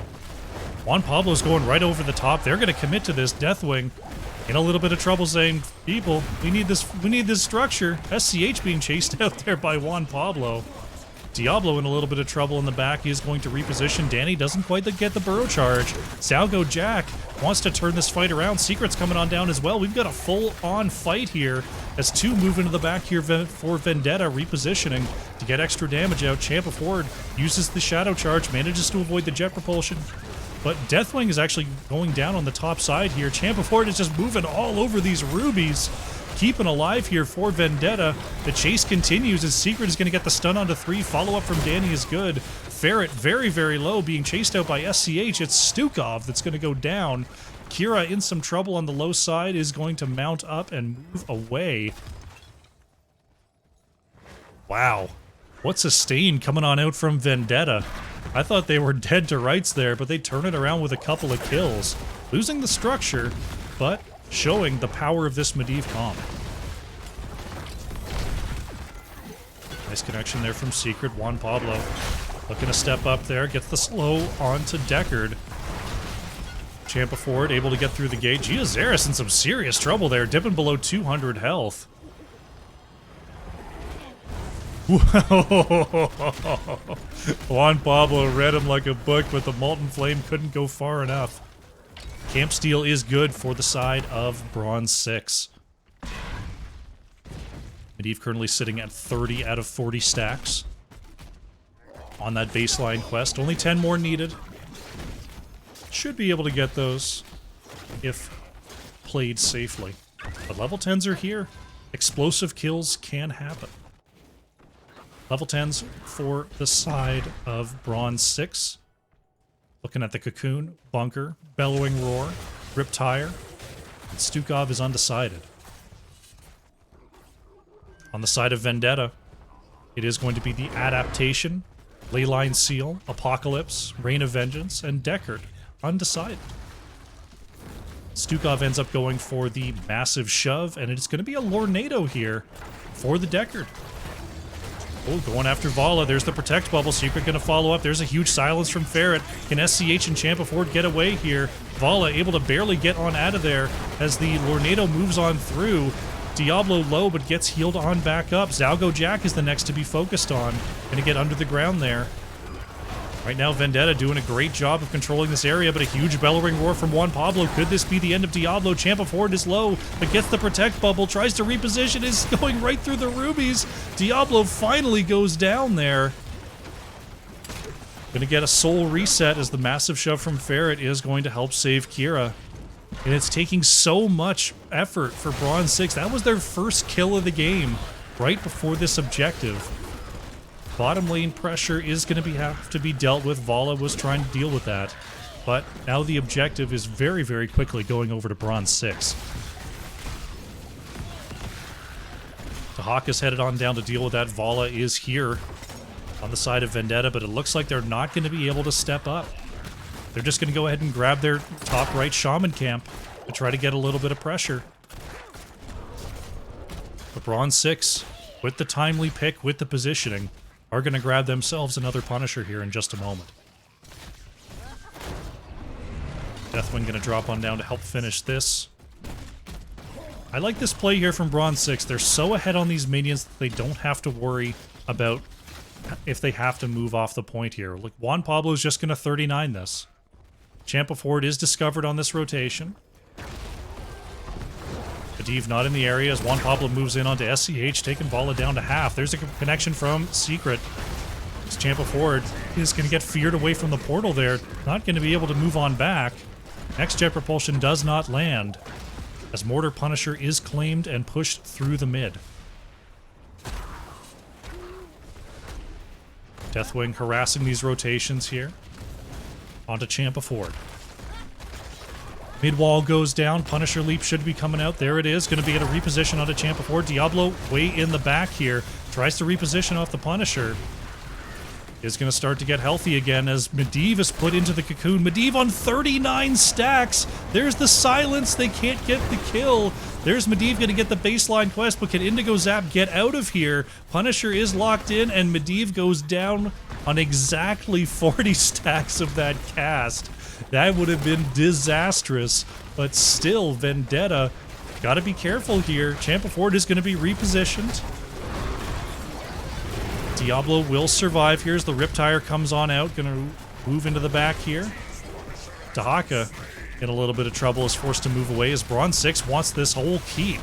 Juan Pablo's going right over the top. They're going to commit to this. Deathwing in a little bit of trouble saying, people, we need this structure. SCH being chased out there by Juan Pablo. Diablo in a little bit of trouble in the back. He is going to reposition. Danny doesn't quite get the burrow charge. Zalgo Jack wants to turn this fight around. Secret's coming on down as well. We've got a full-on fight here as two move into the back here for Vendetta, repositioning to get extra damage out. Champa Ford uses the shadow charge, manages to avoid the jet propulsion. But Deathwing is actually going down on the top side here. Champa Ford is just moving all over these rubies. Keeping alive here for Vendetta. The chase continues as Secret is going to get the stun onto 3. Follow-up from Danny is good. Ferret very, very low, being chased out by SCH. It's Stukov that's going to go down. Kira in some trouble on the low side is going to mount up and move away. Wow. What sustain coming on out from Vendetta. I thought they were dead to rights there, but they turn it around with a couple of kills. Losing the structure, but showing the power of this Medivh comp. Nice connection there from Secret. Juan Pablo looking to step up there, gets the slow onto Deckard. Champa Ford able to get through the gate. Giazaris in some serious trouble there, dipping below 200 health. Juan Pablo read him like a book, but the Molten Flame couldn't go far enough. Camp Steel is good for the side of Bronze6. Medivh currently sitting at 30 out of 40 stacks on that baseline quest. Only 10 more needed. Should be able to get those if played safely. But level 10s are here. Explosive kills can happen. Level 10s for the side of Bronze6. Looking at the Cocoon, Bunker, Bellowing Roar, Rip Tire, and Stukov is undecided. On the side of Vendetta, it is going to be the Adaptation, Leyline Seal, Apocalypse, Reign of Vengeance, and Deckard. Undecided. Stukov ends up going for the Massive Shove, and it's going to be a Lornado here for the Deckard. Oh, going after Vala. There's the Protect Bubble. Secret going to follow up. There's a huge silence from Ferret. Can SCH and Champa Ford get away here? Vala able to barely get on out of there as the Lornado moves on through. Diablo low, but gets healed on back up. Zalgo Jack is the next to be focused on. Going to get under the ground there. Right now, Vendetta doing a great job of controlling this area, but a huge Bellowing Roar from Juan Pablo. Could this be the end of Diablo? Champa Ford is low, but gets the Protect Bubble, tries to reposition, is going right through the rubies. Diablo finally goes down there. Gonna get a soul reset as the Massive Shove from Ferret is going to help save Kira. And it's taking so much effort for Bronze6. That was their first kill of the game, right before this objective. Bottom lane pressure is going to have to be dealt with. Vala was trying to deal with that. But now the objective is very, very quickly going over to Bronze6. Tahaka's headed on down to deal with that. Vala is here on the side of Vendetta, but it looks like they're not going to be able to step up. They're just going to go ahead and grab their top right Shaman camp to try to get a little bit of pressure. But Bronze6, with the timely pick, with the positioning, are going to grab themselves another Punisher here in just a moment. Deathwing going to drop on down to help finish this. I like this play here from Bronze6. They're so ahead on these minions that they don't have to worry about if they have to move off the point here. Like, Juan Pablo is just going to 39 this. Champa Ford is discovered on this rotation. Medivh not in the area as Juan Pablo moves in onto SCH, taking Vala down to half. There's a connection from Secret. As Champa Ford is going to get feared away from the portal there. Not going to be able to move on back. Next jet propulsion does not land, as Mortar Punisher is claimed and pushed through the mid. Deathwing harassing these rotations here. Onto Champa Ford. Mid wall goes down. Punisher Leap should be coming out. There it is. Going to be at a reposition onto Champa Ford. Diablo way in the back here. Tries to reposition off the Punisher. is going to start to get healthy again as Medivh is put into the cocoon. Medivh on 39 stacks. There's the silence. They can't get the kill. There's Medivh going to get the baseline quest, but can Indigo Zap get out of here? Punisher is locked in, and Medivh goes down on exactly 40 stacks of that cast. That would have been disastrous, but still, Vendetta, got to be careful here. Champa Ford is going to be repositioned. Diablo will survive here as the Riptire comes on out. Gonna move into the back here. Dahaka in a little bit of trouble, is forced to move away as Bronze6 wants this whole keep.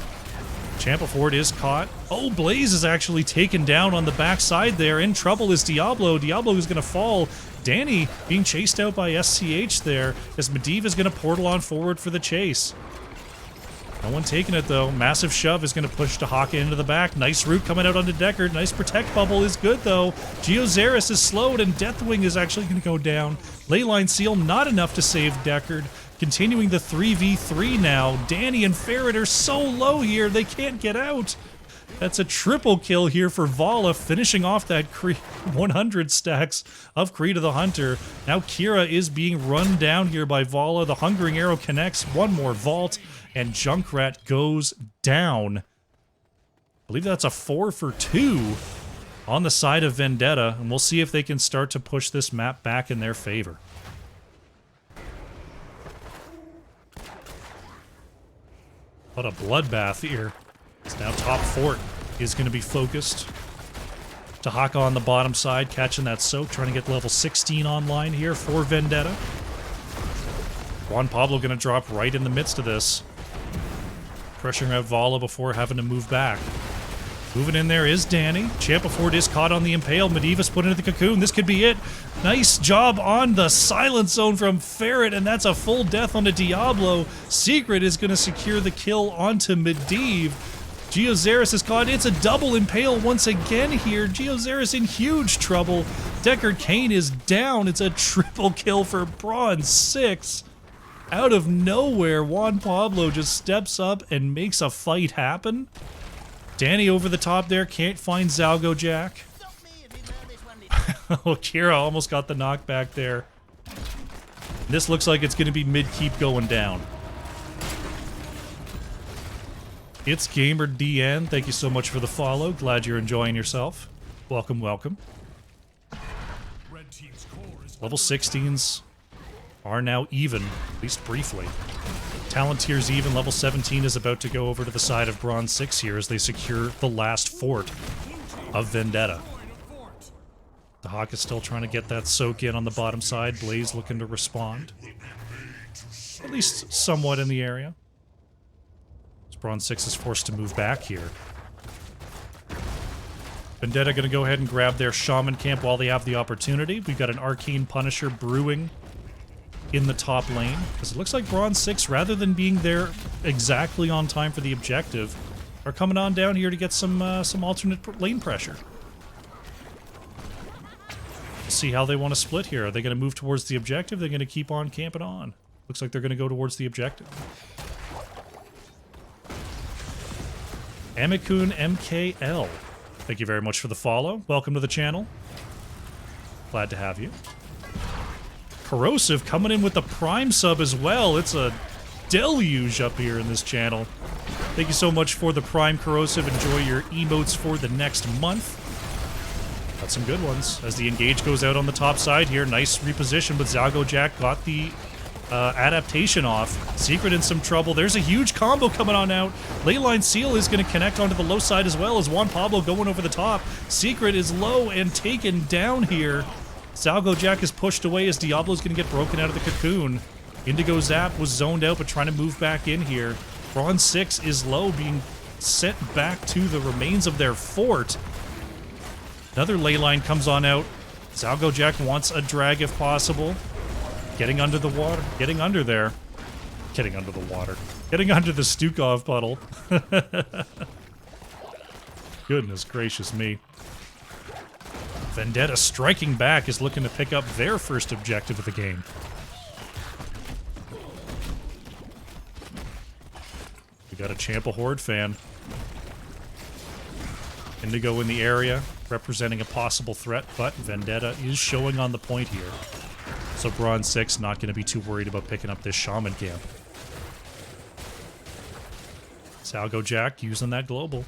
Champa Ford is caught. Oh, Blaze is actually taken down on the backside there. In trouble is Diablo. Diablo is gonna fall. Danny being chased out by SCH there as Medivh is gonna portal on forward for the chase. No one taking it, though. Massive shove is going to push Dahaka into the back. Nice root coming out onto Deckard. Nice protect bubble is good, though. Geozaris is slowed, and Deathwing is actually going to go down. Leyline Seal not enough to save Deckard. Continuing the 3v3 now. Danny and Ferret are so low here, they can't get out. That's a triple kill here for Vala, finishing off that 100 stacks of Creed of the Hunter. Now Kira is being run down here by Vala. The Hungering Arrow connects. One more vault. And Junkrat goes down. I believe that's a 4 for 2 on the side of Vendetta, and we'll see if they can start to push this map back in their favor. What a bloodbath here. It's now top fort is going to be focused. Dahaka on the bottom side, catching that soak, trying to get level 16 online here for Vendetta. Juan Pablo going to drop right in the midst of this. Pressuring out Vala before having to move back. Moving in there is Danny. Champa Ford is caught on the Impale. Medivh is put into the cocoon. This could be it. Nice job on the silence zone from Ferret, and that's a full death onto Diablo. Secret is going to secure the kill onto Medivh. Geozaris is caught. It's a double Impale once again here. Geozaris in huge trouble. Deckard Cain is down. It's a triple kill for Bronze6. Out of nowhere, Juan Pablo just steps up and makes a fight happen. Danny over the top there, can't find Zalgo Jack. Oh, Kira almost got the knockback there. This looks like it's going to be mid-keep going down. It's Gamer DN. Thank you so much for the follow. Glad you're enjoying yourself. Welcome, welcome. Level 16s are now even, at least briefly. Talent tier's even. Level 17 is about to go over to the side of Bronze6 here as they secure the last fort of Vendetta. The Hawk is still trying to get that soak in on the bottom side. Blaze looking to respond. At least somewhat in the area. As Bronze6 is forced to move back here. Vendetta going to go ahead and grab their Shaman camp while they have the opportunity. We've got an Arcane Punisher brewing in the top lane, because it looks like Bronze6, rather than being there exactly on time for the objective, are coming on down here to get some alternate lane pressure. We'll see how they want to split here. Are they going to move towards the objective? They're going to keep on camping on. Looks like they're going to go towards the objective. Amikun MKL. Thank you very much for the follow. Welcome to the channel. Glad to have you. Corrosive coming in with the Prime sub as well. It's a deluge up here in this channel. Thank you so much for the Prime, Corrosive. Enjoy your emotes for the next month. Got some good ones. As the engage goes out on the top side here. Nice reposition, but Zalgo Jack got the adaptation off. Secret in some trouble. There's a huge combo coming on out. Leyline Seal is going to connect onto the low side as well as Juan Pablo going over the top. Secret is low and taken down here. Zalgo Jack is pushed away as Diablo's going to get broken out of the cocoon. Indigo Zap was zoned out but trying to move back in here. Bronze6 is low, being sent back to the remains of their fort. Another Leyline comes on out. Zalgo Jack wants a drag if possible. Getting under the water. Getting under there. Getting under the water. Getting under the Stukov puddle. Goodness gracious me. Vendetta striking back is looking to pick up their first objective of the game. We got a Champa Horde fan. Indigo in the area. representing a possible threat, but Vendetta is showing on the point here. So Bronze6 not going to be too worried about picking up this Shaman camp. Salgo Jack using that global.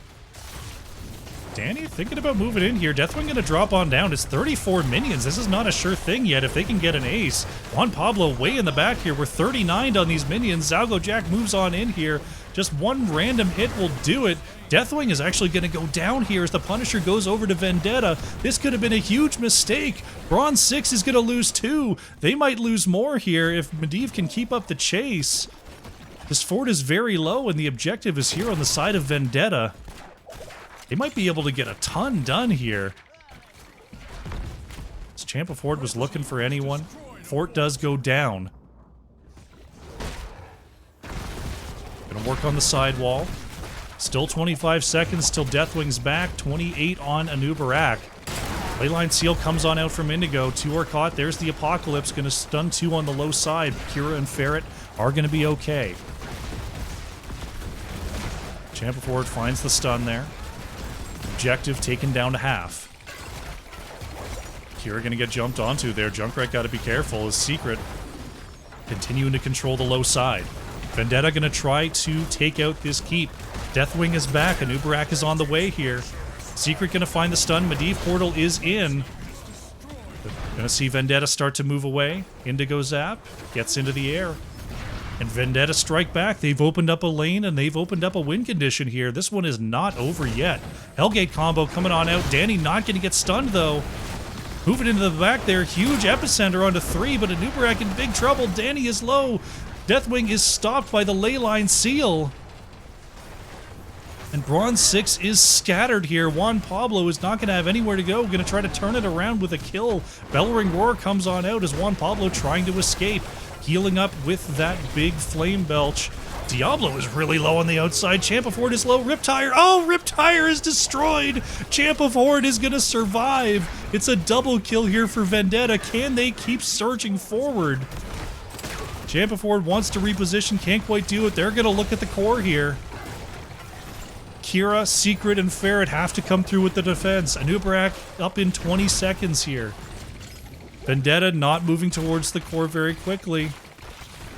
Danny thinking about moving in here. Deathwing going to drop on down. It's 34 minions. This is not a sure thing yet if they can get an ace. Juan Pablo way in the back here. We're 39'd on these minions. Salgo Jack moves on in here. Just one random hit will do it. Deathwing is actually going to go down here as the Punisher goes over to Vendetta. This could have been a huge mistake. Bronze6 is going to lose 2. They might lose more here if Medivh can keep up the chase. This fort is very low, and the objective is here on the side of Vendetta. They might be able to get a ton done here. As Champa Fort was looking for anyone, fort does go down. Gonna work on the sidewall. Still 25 seconds till Deathwing's back. 28 on Anubarak. Leyline Seal comes on out from Indigo. 2 are caught. There's the Apocalypse. Gonna stun 2 on the low side. Kira and Ferret are gonna be okay. Champa Fort finds the stun there. Objective taken down to half. Kira gonna get jumped onto there. Junkrat gotta be careful. His Secret continuing to control the low side. Vendetta gonna try to take out this keep. Deathwing is back. Anubarak is on the way here. Secret gonna find the stun. Medivh portal is in. Gonna see Vendetta start to move away. Indigo Zap gets into the air. And Vendetta strike back. They've opened up a lane and they've opened up a win condition here. This one is not over yet. Hellgate combo coming on out. Danny not going to get stunned though. Moving into the back there. Huge epicenter onto 3, but Anubarak in big trouble. Danny is low. Deathwing is stopped by the Leyline Seal. And Bronze6 is scattered here. Juan Pablo is not going to have anywhere to go. Going to try to turn it around with a kill. Bellowing Roar comes on out as Juan Pablo trying to escape. Healing up with that big flame belch. Diablo is really low on the outside. Champa Fort is low. Riptire. Oh, Riptire is destroyed. Champa Fort is going to survive. It's a double kill here for Vendetta. Can they keep surging forward? Champa Fort wants to reposition. Can't quite do it. They're going to look at the core here. Kira, Secret, and Ferret have to come through with the defense. Anubarak up in 20 seconds here. Vendetta not moving towards the core very quickly.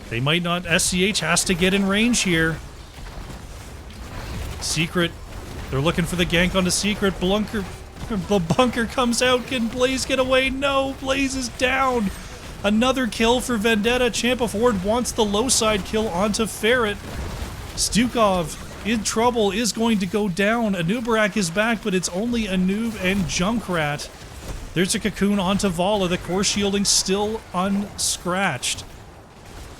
They might not. SCH has to get in range here. Secret. They're looking for the gank onto Secret. The bunker comes out. Can Blaze get away? No. Blaze is down. Another kill for Vendetta. Champa Fort wants the low side kill onto Ferret. Stukov in trouble is going to go down. Anubarak is back, but it's only Anub and Junkrat. There's a cocoon onto Vala. The core shielding still unscratched.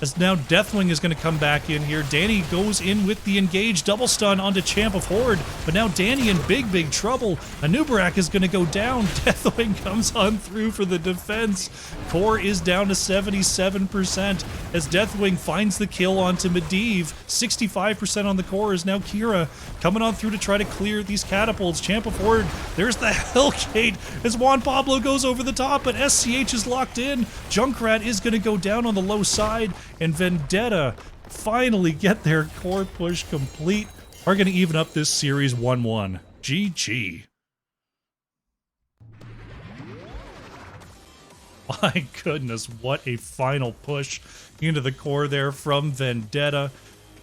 As now Deathwing is going to come back in here. Danny goes in with the engage. Double stun onto Champa Fort. But now Danny in big trouble. Anubarak is going to go down. Deathwing comes on through for the defense. Core is down to 77% as Deathwing finds the kill onto Medivh. 65% on the core is now Kira coming on through to try to clear these catapults. Champa Fort, there's the Hellgate as Juan Pablo goes over the top, but SCH is locked in. Junkrat is going to go down on the low side. And Vendetta finally get their core push complete. Are going to even up this series 1-1. GG. My goodness, what a final push into the core there from Vendetta.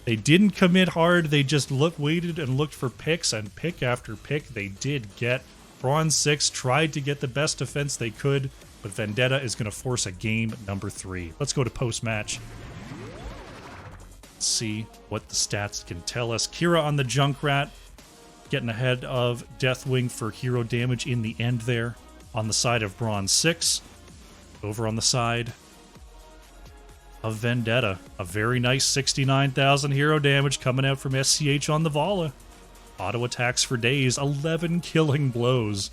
They didn't commit hard. They just waited and looked for picks, and pick after pick they did get. Bronze6 tried to get the best defense they could, but Vendetta is going to force a game number 3. Let's go to post-match. See what the stats can tell us. Kira on the Junkrat, getting ahead of Deathwing for hero damage in the end there. On the side of Bronze6. Over on the side of Vendetta. A very nice 69,000 hero damage coming out from SCH on the Vala. Auto attacks for days. 11 killing blows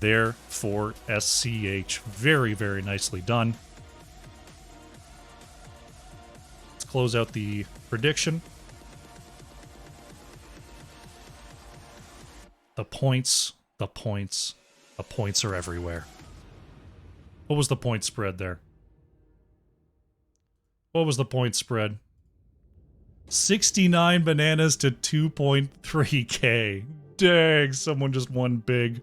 there for SCH. Very nicely done. Let's close out the prediction. The points are everywhere. What was the point spread there? What was the point spread? 69 bananas to 2.3k. Dang, someone just won big.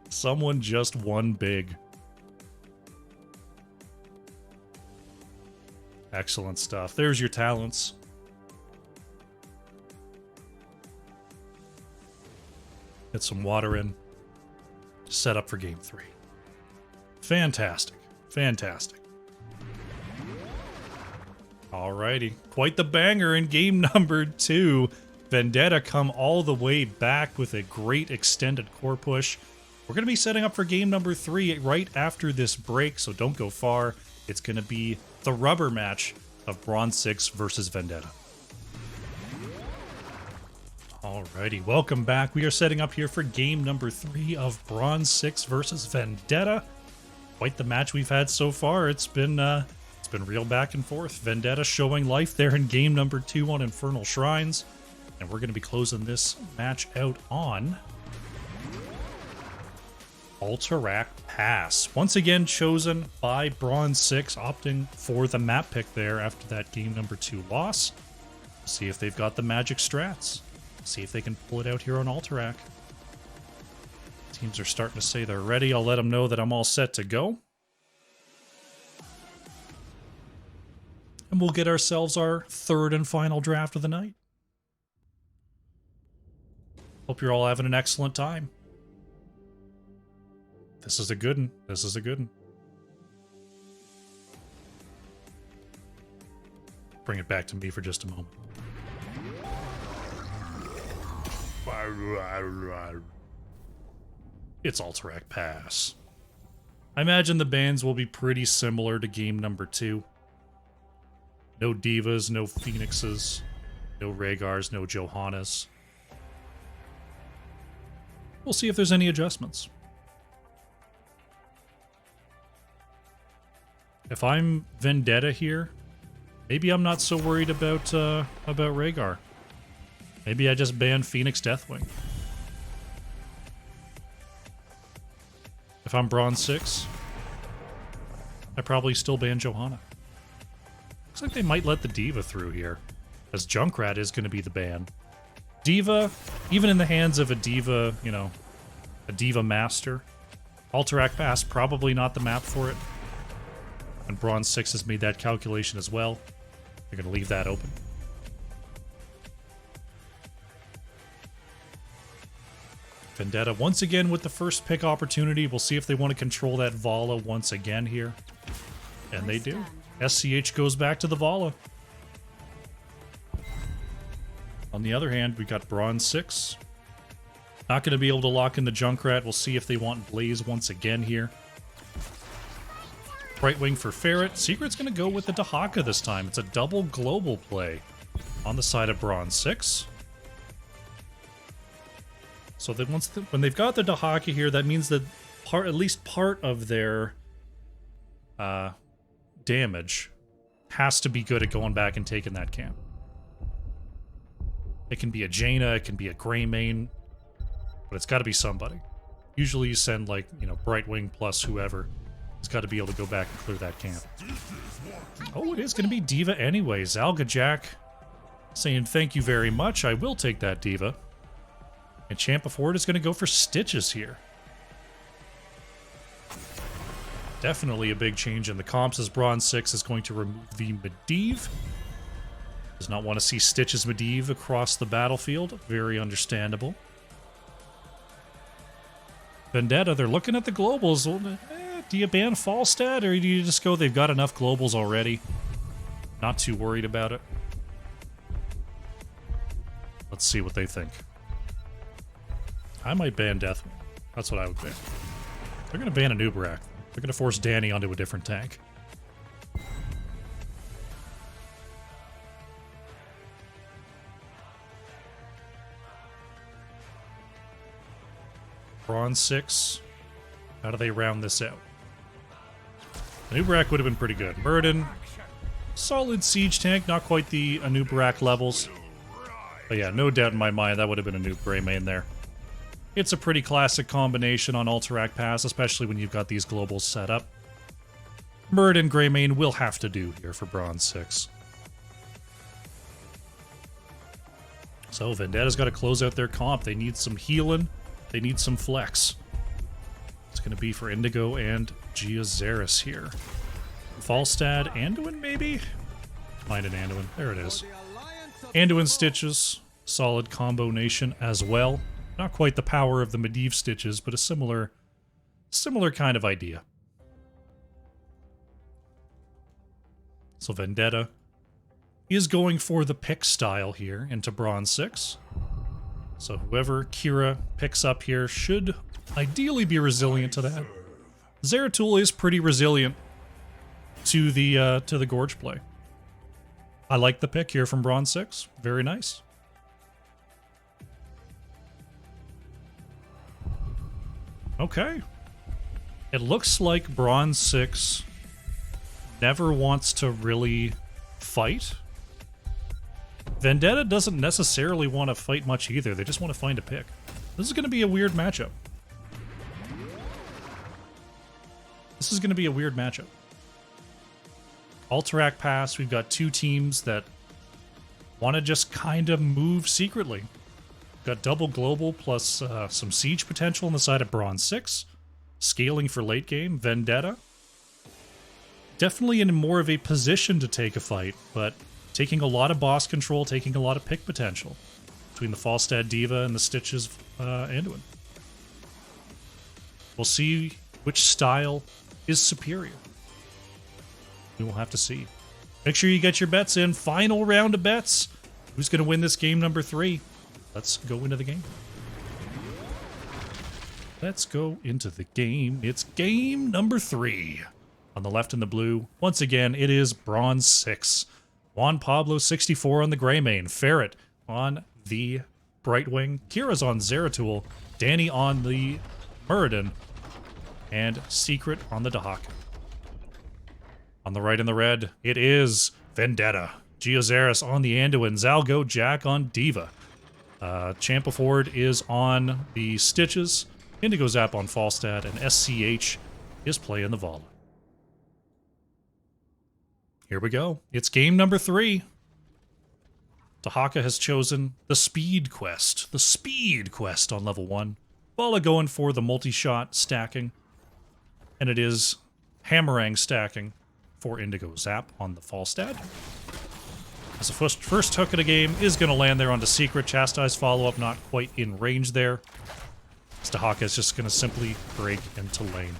Someone just won big. Excellent stuff. There's your talents. Get some water in. Set up for game 3. Fantastic. Fantastic. Alrighty. Quite the banger in game number 2. Vendetta come all the way back with a great extended core push. We're going to be setting up for game number 3 right after this break, so don't go far. It's going to be the rubber match of Bronze6 versus Vendetta. Alrighty, welcome back. We are setting up here for game number 3 of Bronze6 versus Vendetta. Quite the match we've had so far. It's been real back and forth. Vendetta showing life there in game number 2 on Infernal Shrines. And we're going to be closing this match out on Alterac Pass. Once again chosen by Bronze6, opting for the map pick there after that game number 2 loss. See if they've got the magic strats. See if they can pull it out here on Alterac. Teams are starting to say they're ready. I'll let them know that I'm all set to go. And we'll get ourselves our 3rd and final draft of the night. Hope you're all having an excellent time. This is a good one. This is a good one. Bring it back to me for just a moment. It's Alterac Pass. I imagine the bans will be pretty similar to game number 2. No Divas, no Phoenixes, no Rhaegars, no Johannas. We'll see if there's any adjustments. If I'm Vendetta here, maybe I'm not so worried about Rhaegar. Maybe I just ban Phoenix Deathwing. If I'm Bronze6, I probably still ban Johanna. Looks like they might let the Diva through here, as Junkrat is going to be the ban. Diva, even in the hands of a Diva, you know, a Diva Master, Alterac Pass, probably not the map for it. And Bronze6 has made that calculation as well. They're going to leave that open. Vendetta once again with the first pick opportunity. We'll see if they want to control that Vala once again here. And they do. SCH goes back to the Vala. On the other hand, we got Bronze6. Not going to be able to lock in the Junkrat. We'll see if they want Blaze once again here. Brightwing for Ferret. Secret's going to go with the Dahaka this time. It's a double global play on the side of Bronze6. So that when they've got the Dahaka here, that means that at least part of their damage has to be good at going back and taking that camp. It can be a Jaina, it can be a Greymane, but it's got to be somebody. Usually you send, like, you know, Brightwing plus whoever. It's got to be able to go back and clear that camp. Oh, it is going to be Diva anyways. Alga Jack saying thank you very much. I will take that Diva. And Champ before it is going to go for Stitches here. Definitely a big change in the comps as Bronze6 is going to remove the Medivh. Does not want to see Stitches Medivh across the battlefield. Very understandable. Vendetta, they're looking at the globals. Do you ban Falstad, or do you just go, they've got enough globals already? Not too worried about it. Let's see what they think. I might ban Deathwing. That's what I would ban. They're going to ban a Nubarak. They're going to force Danny onto a different tank. Bronze6. How do they round this out? Anubarak would have been pretty good. Murden. Solid siege tank. Not quite the Anubarak levels. But yeah, no doubt in my mind that would have been a new Greymane there. It's a pretty classic combination on Alterac Pass, especially when you've got these globals set up. Murden Greymane will have to do here for Bronze6. So Vendetta's got to close out their comp. They need some healing. They need some flex. It's going to be for Indigo and Geozaris here. Falstad, Anduin maybe? Find an Anduin. There it is. Anduin Stitches. Solid combination as well. Not quite the power of the Medivh Stitches, but a similar kind of idea. So Vendetta is going for the pick style here into Bronze 6. So whoever Kira picks up here should ideally be resilient to that. Zeratul is pretty resilient to the Gorge play. I like the pick here from Bronze 6. Very nice. Okay. It looks like Bronze 6 never wants to really fight. Vendetta doesn't necessarily want to fight much either. They just want to find a pick. This is going to be a weird matchup. Alterac Pass, we've got two teams that want to just kind of move secretly. Got double global plus some siege potential on the side of Bronze 6. Scaling for late game. Vendetta. Definitely in more of a position to take a fight, but taking a lot of boss control, taking a lot of pick potential between the Falstad Diva and the Stitches Anduin. We'll see which style is superior. We will have to see. Make sure you get your bets in. Final round of bets. Who's going to win this game number 3? Let's go into the game. Let's go into the game. It's game number 3. On the left in the blue, once again, it is Bronze 6. Juan Pablo 64 on the Greymane. Ferret on the Brightwing. Kira's on Zeratul. Danny on the Muradin. And Secret on the Dahak. On the right in the red, it is Vendetta. Geozaris on the Anduin. Zalgo Jack on Diva. Champa Ford is on the Stitches. Indigo Zap on Falstad. And SCH is playing the Vala. Here we go. It's game number 3. Dahaka has chosen the Speed Quest. The Speed Quest on level 1. Vala going for the multi-shot stacking. And it is Hammerang stacking for Indigo Zap on the Falstad. As the first hook of the game is going to land there onto Secret. Chastise follow-up not quite in range there. As Dahaka is just going to simply break into lane.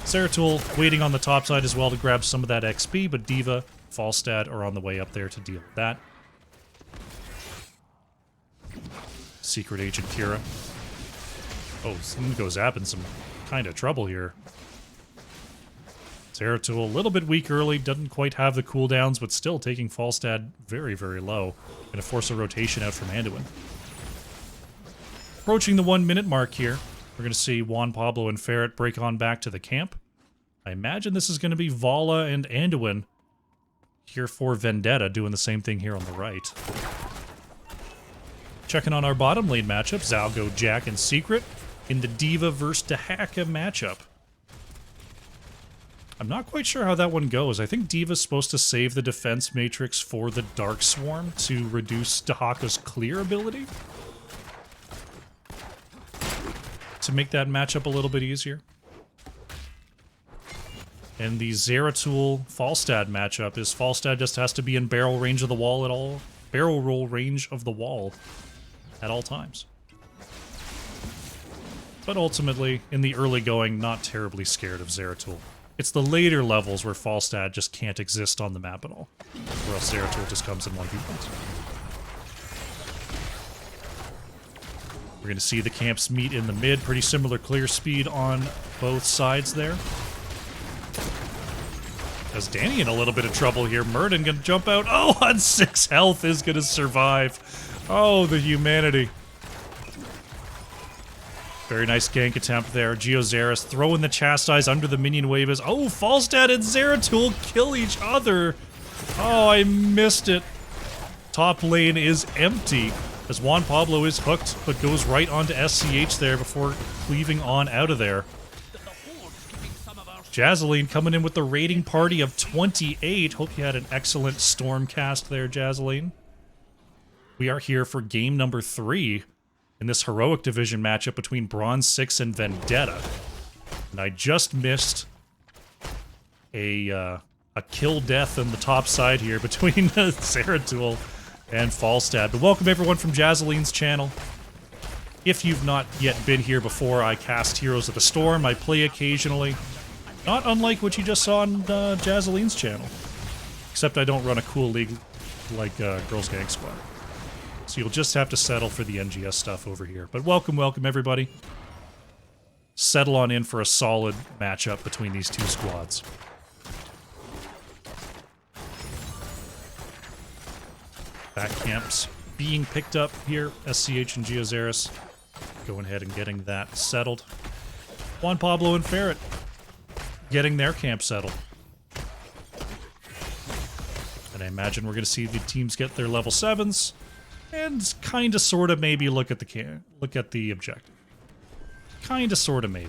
Zeratul waiting on the top side as well to grab some of that XP, but Diva, Falstad are on the way up there to deal with that. Secret Agent Kira. Oh, Indigo Zap in some kind of trouble here. Zeratul a little bit weak early, doesn't quite have the cooldowns, but still taking Falstad very, very low. Gonna force a rotation out from Anduin. Approaching the 1 minute mark here. We're going to see Juan Pablo and Ferret break on back to the camp. I imagine this is going to be Vala and Anduin here for Vendetta, doing the same thing here on the right. Checking on our bottom lane matchup, Zalgo, Jack, and Secret in the Diva vs. Dahaka matchup. I'm not quite sure how that one goes. I think Diva's supposed to save the defense matrix for the Dark Swarm to reduce Dahaka's clear ability, to make that matchup a little bit easier. And the Zeratul Falstad matchup is Falstad just has to be in barrel range of the wall at all, barrel roll range of the wall at all times. But ultimately, in the early going, not terribly scared of Zeratul. It's the later levels where Falstad just can't exist on the map at all, or else Zeratul just comes in 1v1s. We're going to see the camps meet in the mid. Pretty similar clear speed on both sides there. As Danny in a little bit of trouble here. Muradin going to jump out. Oh, on 6 health is going to survive. Oh, the humanity. Very nice gank attempt there. Geozaris throwing the Chastise under the minion wave as... Oh, Falstad and Zeratul kill each other. Oh, I missed it. Top lane is empty. As Juan Pablo is hooked, but goes right onto SCH there before cleaving on out of there. Jazzaline coming in with the raiding party of 28. Hope you had an excellent storm cast there, Jazzaline. We are here for game number 3 in this heroic division matchup between Bronze6 and Vendetta. And I just missed a kill death on the top side here between Zeratul and Falstad. But welcome everyone from Jazzeline's channel. If you've not yet been here before, I cast Heroes of the Storm. I play occasionally. Not unlike what you just saw on Jazzeline's channel. Except I don't run a cool league like Girls Gang Squad. So you'll just have to settle for the NGS stuff over here. But welcome, welcome everybody. Settle on in for a solid matchup between these two squads. Back camps being picked up here. SCH and Geozaris going ahead and getting that settled. Juan Pablo and Ferret getting their camp settled. And I imagine we're going to see the teams get their level 7s and kind of sort of maybe look at the objective. Kind of sort of maybe.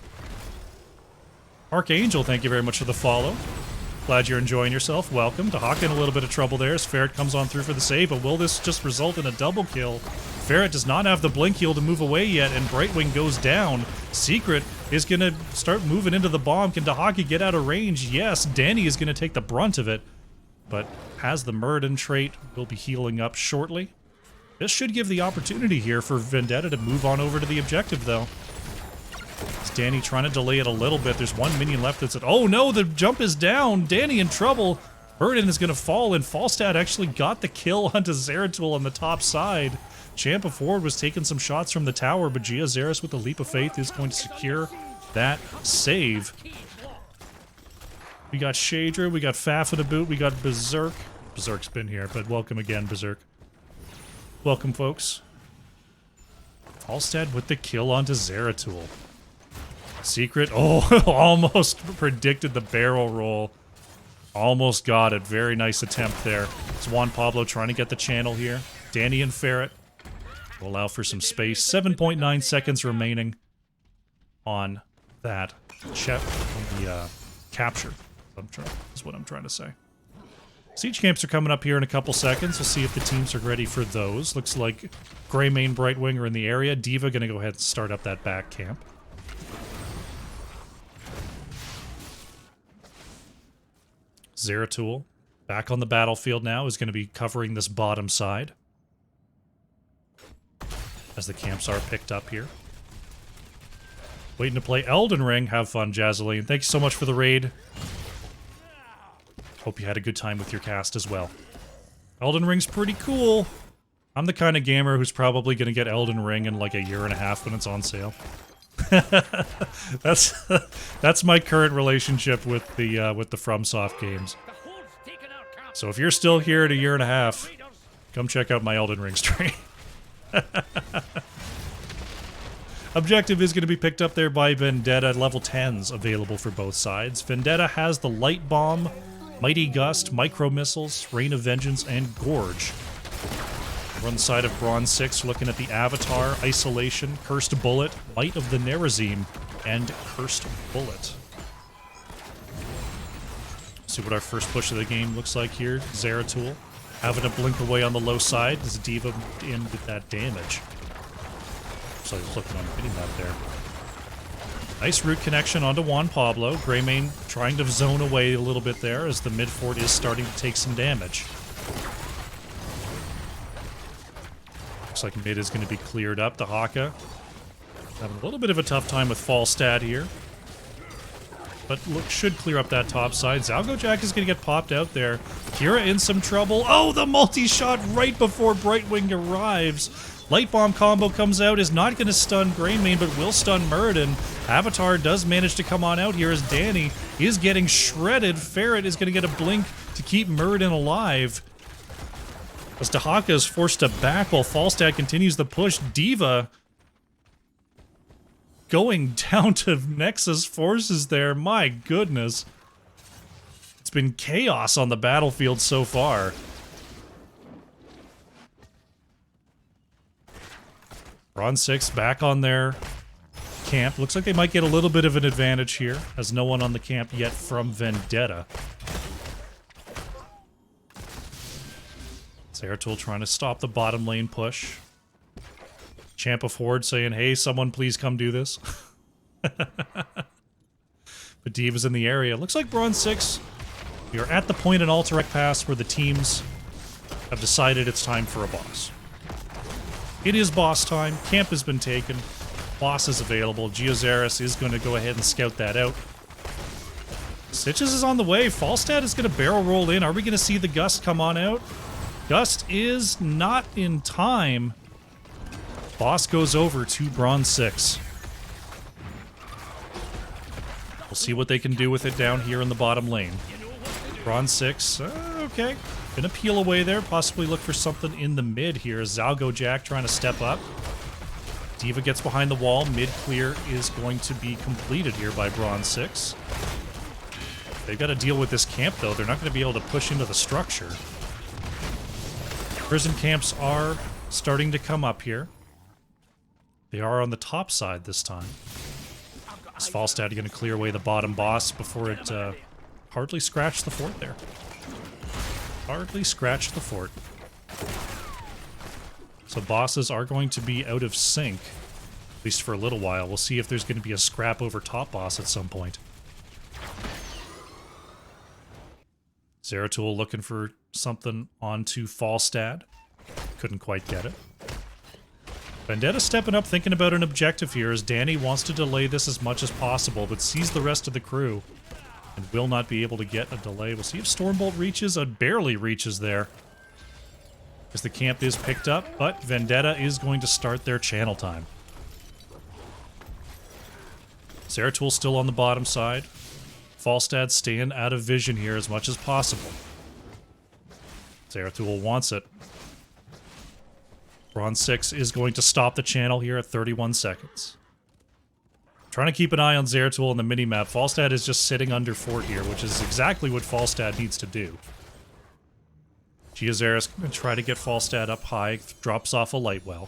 Archangel, thank you very much for the follow. Glad you're enjoying yourself. Welcome. Dahaka in a little bit of trouble there as Ferret comes on through for the save, but will this just result in a double kill? Ferret does not have the blink heal to move away yet, and Brightwing goes down. Secret is going to start moving into the bomb. Can Dahaka get out of range? Yes. Danny is going to take the brunt of it, but has the Muradin trait, will be healing up shortly. This should give the opportunity here for Vendetta to move on over to the objective, though. Is Danny trying to delay it a little bit? There's one minion left that's at... Oh no, the jump is down! Danny in trouble! Muradin is going to fall, and Falstad actually got the kill onto Zeratul on the top side. Champa Forward was taking some shots from the tower, but Geozaris with the Leap of Faith is going to secure that save. We got Shadra, we got Faf in a boot, we got Berserk. Berserk's been here, but welcome again, Berserk. Welcome, folks. Falstad with the kill onto Zeratul. Secret, oh, almost predicted the barrel roll. Almost got it. Very nice attempt there. It's Juan Pablo trying to get the channel here. Danny and Ferret will allow for some space. 7.9 seconds remaining on that capture. Is what I'm trying to say. Siege camps are coming up here in a couple seconds. We'll see if the teams are ready for those. Looks like Greymane, Brightwing are in the area. Diva gonna go ahead and start up that back camp. Zeratul, back on the battlefield now, is going to be covering this bottom side as the camps are picked up here. Waiting to play Elden Ring. Have fun, Jazzeline. Thank you so much for the raid. Hope you had a good time with your cast as well. Elden Ring's pretty cool. I'm the kind of gamer who's probably going to get Elden Ring in like a year and a half when it's on sale. That's my current relationship with the FromSoft games. So if you're still here in a year and a half, come check out my Elden Ring stream. Objective is going to be picked up there by Vendetta. Level 10s available for both sides. Vendetta has the Light Bomb, Mighty Gust, Micro Missiles, Rain of Vengeance, and Gorge. We're on the side of Bronze6, looking at the Avatar, Isolation, Cursed Bullet, Might of the Nerazim, and Cursed Bullet. See what our first push of the game looks like here. Zeratul having to blink away on the low side as Diva in with that damage. So I was looking on the mini-map there. Nice root connection onto Juan Pablo. Greymane trying to zone away a little bit there as the mid-fort is starting to take some damage. Looks like mid is going to be cleared up. The Haka having a little bit of a tough time with Falstad here. But should clear up that top side. Zalgojack is going to get popped out there. Kira in some trouble. Oh, the multi-shot right before Brightwing arrives. Light Bomb combo comes out, is not going to stun Greymane, but will stun Muradin. Avatar does manage to come on out here as Danny is getting shredded. Ferret is going to get a blink to keep Muradin alive. As Dahaka is forced to back while Falstad continues the push. Diva going down to Nexus forces there. My goodness. It's been chaos on the battlefield so far. Bronze6 back on their camp. Looks like they might get a little bit of an advantage here, as no one on the camp yet from Vendetta. Zeratul trying to stop the bottom lane push. Champa Ford saying, hey, someone please come do this. But D.Va's in the area. Looks like Bronze6. We are at the point in Alterac Pass where the teams have decided it's time for a boss. It is boss time. Camp has been taken. Boss is available. Geozaris is going to go ahead and scout that out. Stitches is on the way. Falstad is going to barrel roll in. Are we going to see the Gust come on out? Gust is not in time. Boss goes over to Bronze6. We'll see what they can do with it down here in the bottom lane. Bronze6, okay. Gonna peel away there, possibly look for something in the mid here. Zalgo Jack trying to step up. D.Va gets behind the wall. Mid clear is going to be completed here by Bronze6. They've got to deal with this camp, though. They're not going to be able to push into the structure. Prison camps are starting to come up here. They are on the top side this time. Is Falstad going to clear away the bottom boss before it hardly scratched the fort there? Hardly scratched the fort. So bosses are going to be out of sync, at least for a little while. We'll see if there's going to be a scrap over top boss at some point. Zeratul looking for something onto Falstad. Couldn't quite get it. Vendetta stepping up, thinking about an objective here as Danny wants to delay this as much as possible, but sees the rest of the crew and will not be able to get a delay. We'll see if Stormbolt reaches. It barely reaches there as the camp is picked up, but Vendetta is going to start their channel time. Zeratul still on the bottom side. Falstad staying out of vision here as much as possible. Zeratul wants it. Bronze6 is going to stop the channel here at 31 seconds. Trying to keep an eye on Zeratul on the minimap. Falstad is just sitting under fort here, which is exactly what Falstad needs to do. Geozaris going to try to get Falstad up high. Drops off a light well.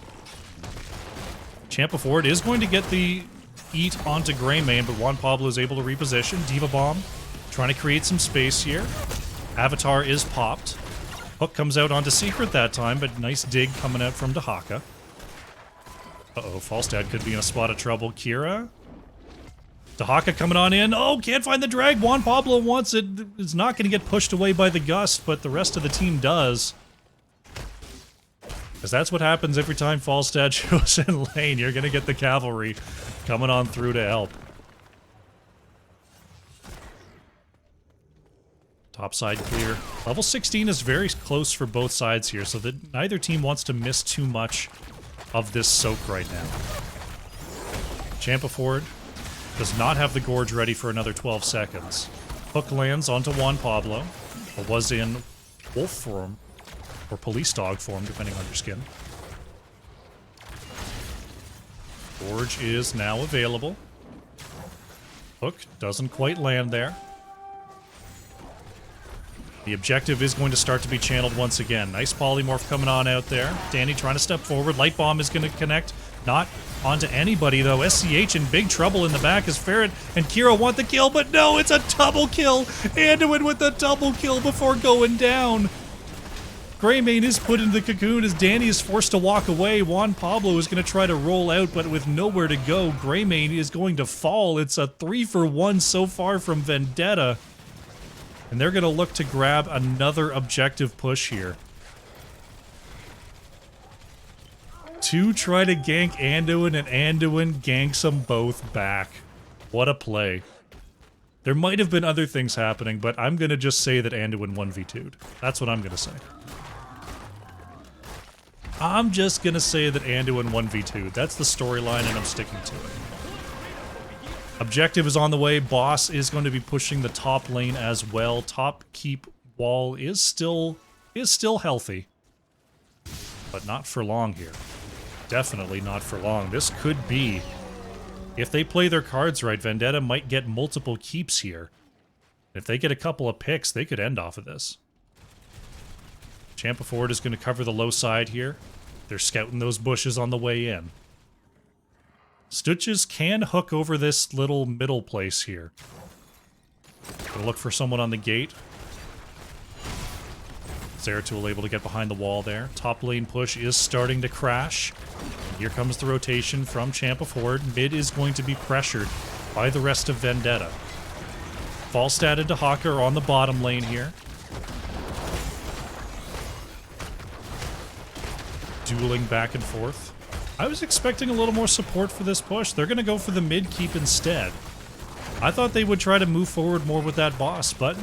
Champa Ford is going to get the eat onto Greymane, but Juan Pablo is able to reposition. D.Va Bomb trying to create some space here. Avatar is popped. Hook comes out onto Secret that time, but nice dig coming out from Dahaka. Uh-oh, Falstad could be in a spot of trouble. Kira? Dahaka coming on in. Oh, can't find the drag. Juan Pablo wants it. It's not going to get pushed away by the Gust, but the rest of the team does. Because that's what happens every time Falstad shows in lane. You're going to get the cavalry coming on through to help. Top side clear. Level 16 is very close for both sides here, so that neither team wants to miss too much of this soak right now. Champa Ford does not have the Gorge ready for another 12 seconds. Hook lands onto Juan Pablo, or was in wolf form, or police dog form, depending on your skin. Gorge is now available. Hook doesn't quite land there. The objective is going to start to be channeled once again. Nice polymorph coming on out there. Danny trying to step forward. Light Bomb is going to connect. Not onto anybody, though. SCH in big trouble in the back as Ferret and Kira want the kill, but no, it's a double kill. Anduin with the double kill before going down. Greymane is put into the cocoon as Danny is forced to walk away. Juan Pablo is going to try to roll out, but with nowhere to go, Greymane is going to fall. It's a 3-for-1 so far from Vendetta. And they're going to look to grab another objective push here. To try to gank Anduin, and Anduin ganks them both back. What a play. There might have been other things happening, but I'm going to just say that Anduin 1v2'd. That's what I'm going to say. I'm just going to say that Anduin 1v2'd. That's the storyline, and I'm sticking to it. Objective is on the way. Boss is going to be pushing the top lane as well. Top keep wall is still healthy. But not for long here. Definitely not for long. This could be, if they play their cards right, Vendetta might get multiple keeps here. If they get a couple of picks, they could end off of this. Champa Ford is going to cover the low side here. They're scouting those bushes on the way in. Stitches can hook over this little middle place here. Gonna look for someone on the gate. Zeratul able to get behind the wall there. Top lane push is starting to crash. Here comes the rotation from Champa forward. Mid is going to be pressured by the rest of Vendetta. Falstad into Hawker on the bottom lane here. Dueling back and forth. I was expecting a little more support for this push. They're going to go for the mid keep instead. I thought they would try to move forward more with that boss, but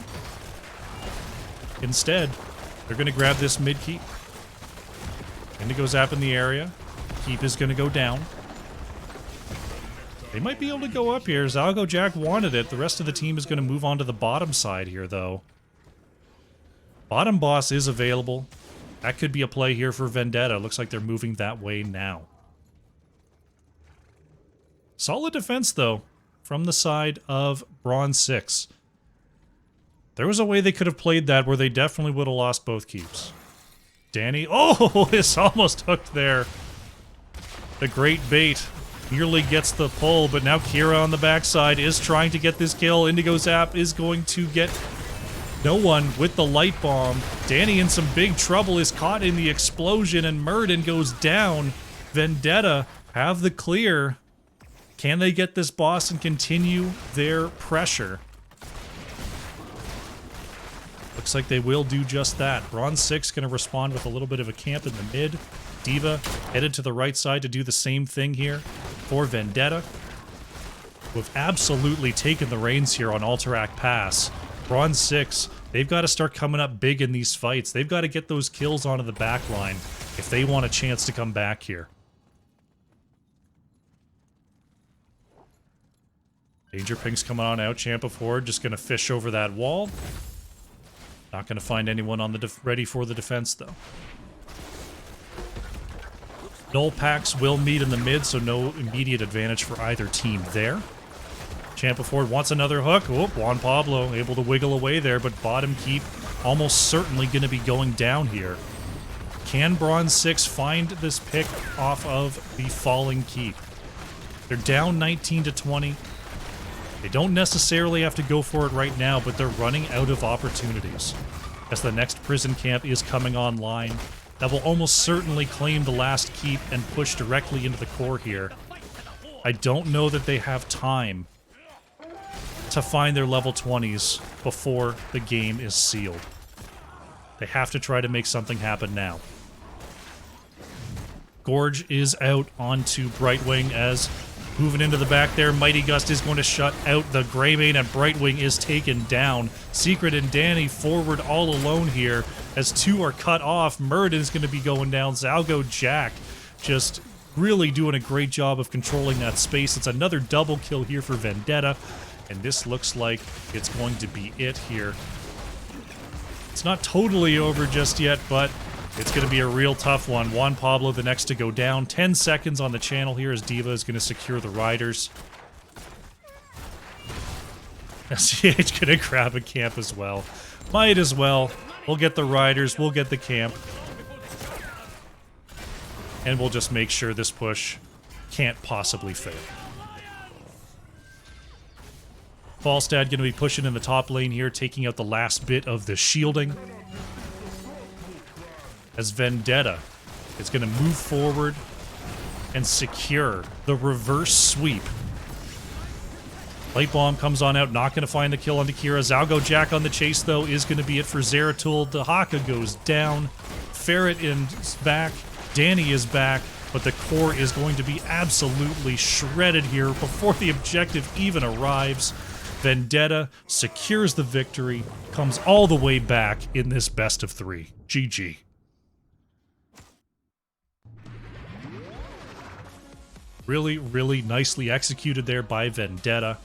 instead, they're going to grab this mid keep. Indigo Zap in the area. Keep is going to go down. They might be able to go up here. Zalgo Jack wanted it. The rest of the team is going to move on to the bottom side here, though. Bottom boss is available. That could be a play here for Vendetta. Looks like they're moving that way now. Solid defense, though, from the side of Bronze6. There was a way they could have played that where they definitely would have lost both keeps. Danny, oh, it's almost hooked there. The great bait nearly gets the pull, but now Kira on the backside is trying to get this kill. Indigo Zap is going to get no one with the light bomb. Danny in some big trouble, is caught in the explosion, and Murden goes down. Vendetta have the clear. Can they get this boss and continue their pressure? Looks like they will do just that. Bronze6 going to respond with a little bit of a camp in the mid. D.Va headed to the right side to do the same thing here for Vendetta, who have absolutely taken the reins here on Alterac Pass. Bronze6, they've got to start coming up big in these fights. They've got to get those kills onto the back line if they want a chance to come back here. Danger Pink's coming on out. Champa forward, just going to fish over that wall. Not going to find anyone on the ready for the defense, though. Null packs will meet in the mid, so no immediate advantage for either team there. Champa forward wants another hook. Oh, Juan Pablo able to wiggle away there, but bottom keep almost certainly going to be going down here. Can Bronze6 find this pick off of the falling keep? They're down 19 to 20. They don't necessarily have to go for it right now, but they're running out of opportunities. As the next prison camp is coming online, that will almost certainly claim the last keep and push directly into the core here. I don't know that they have time to find their level 20s before the game is sealed. They have to try to make something happen now. Gorge is out onto Brightwing as moving into the back there. Mighty Gust is going to shut out the Greymane, and Brightwing is taken down. Secret and Danny forward all alone here as two are cut off. Murden is going to be going down. Zalgo Jack just really doing a great job of controlling that space. It's another double kill here for Vendetta, and this looks like it's going to be it here. It's not totally over just yet, but it's going to be a real tough one. Juan Pablo the next to go down. 10 seconds on the channel here as D.Va is going to secure the riders. SCH going to grab a camp as well. Might as well. We'll get the riders. We'll get the camp. And we'll just make sure this push can't possibly fail. Falstad going to be pushing in the top lane here, taking out the last bit of the shielding. As Vendetta is going to move forward and secure the reverse sweep. Light Bomb comes on out, not going to find the kill on Kira. Zalgo Jack on the chase, though, is going to be it for Zeratul. The Haka goes down. Ferret is back. Danny is back. But the core is going to be absolutely shredded here before the objective even arrives. Vendetta secures the victory, comes all the way back in this best of 3. GG. Really, really nicely executed there by Vendetta.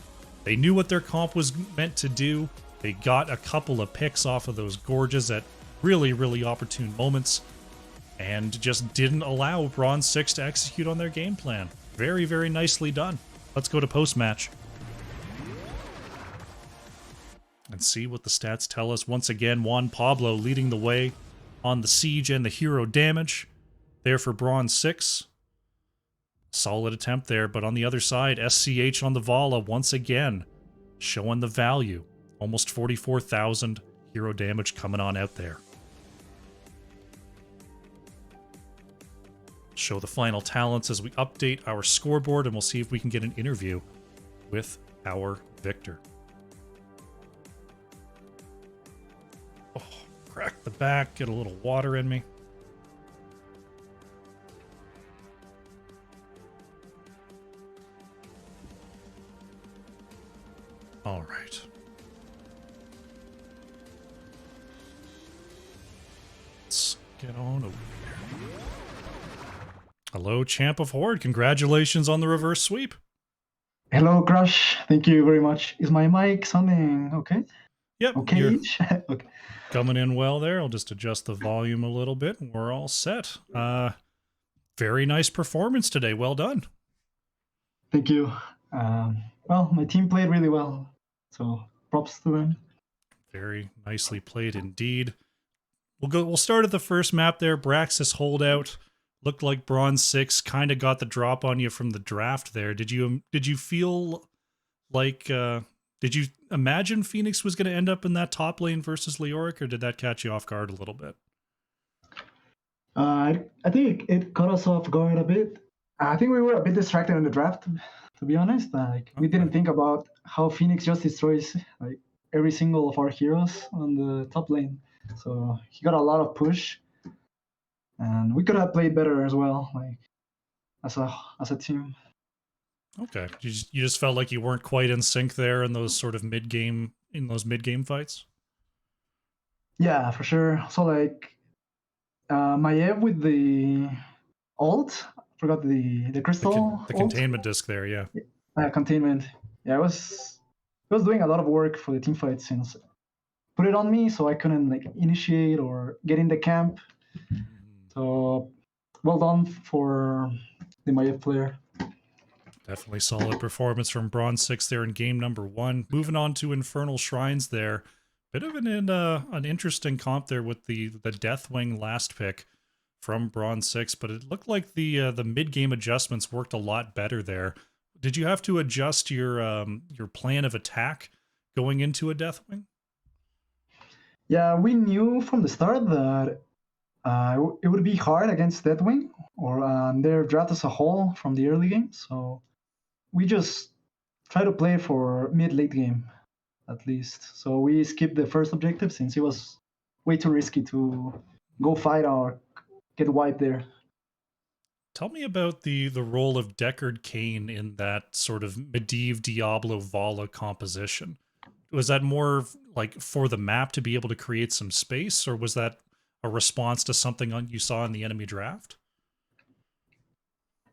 They knew what their comp was meant to do. They got a couple of picks off of those gorges at really, really opportune moments, and just didn't allow Bronze6 to execute on their game plan. Very, very nicely done. Let's go to post-match and see what the stats tell us. Once again, Juan Pablo leading the way on the siege and the hero damage there for Bronze6. Solid attempt there, but on the other side, SCH on the Vala once again showing the value. Almost 44,000 hero damage coming on out there. show the final talents as we update our scoreboard, and we'll see if we can get an interview with our victor. Oh, crack the back, get a little water in me. All right. Let's get on over there. Hello, Champ of Horde. Congratulations on the reverse sweep. Hello, Crush. Thank you very much. Is my mic sounding okay? Yep, Okay. you're Okay. coming in well there. I'll just adjust the volume a little bit and we're all set. Very nice performance today. Well done. Thank you. Well, my team played really well, so props to them. Very nicely played indeed. We'll start at the first map there. Braxis holdout. Looked like Bronze6 kind of got the drop on you from the draft there. Did you feel like did you imagine Phoenix was going to end up in that top lane versus Leoric, or did that catch you off guard a little bit? I think it caught us off guard a bit. I think we were a bit distracted in the draft, to be honest. We didn't think about how Phoenix just destroys like every single of our heroes on the top lane. So he got a lot of push, and we could have played better as well, like as a team. Okay, you just felt like you weren't quite in sync there in those sort of mid game fights. Yeah, for sure. So like Maiev with the ult, forgot the crystal The ult. containment disc there, yeah. Containment. Yeah, it was doing a lot of work for the team fight since put it on me, so I couldn't like initiate or get in the camp. So well done for the Maiev player. Definitely solid performance from Bronze6 there in game number 1. Moving on to Infernal Shrines there. Bit of an interesting comp there with the Deathwing last pick from Bronze6, but it looked like the mid-game adjustments worked a lot better there. Did you have to adjust your plan of attack going into a Deathwing? Yeah, we knew from the start that it would be hard against Deathwing or their draft as a whole from the early game. So we just try to play for mid-late game at least. So we skipped the first objective since it was way too risky to go fight or get wiped there. Tell me about the role of Deckard Cain in that sort of Medivh Diablo Vala composition. Was that more like for the map to be able to create some space, or was that a response to something you saw in the enemy draft?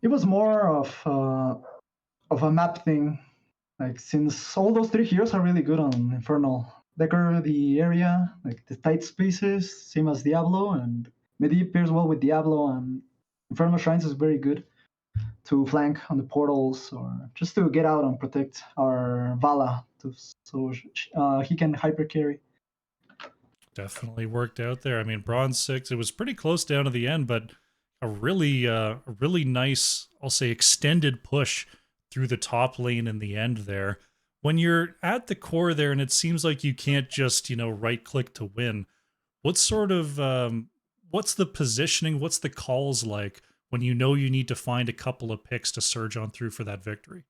It was more of a map thing. Like since all those three heroes are really good on Infernal. Decker the area, like the tight spaces, same as Diablo, and Medivh pairs well with Diablo, and Infernal Shrines is very good to flank on the portals or just to get out and protect our Vala so he can hyper carry. Definitely worked out there. I mean, Bronze6, it was pretty close down to the end, but a really nice, I'll say, extended push through the top lane in the end there. When you're at the core there and it seems like you can't just, right click to win, what sort of, what's the positioning, what's the calls like when you know you need to find a couple of picks to surge on through for that victory?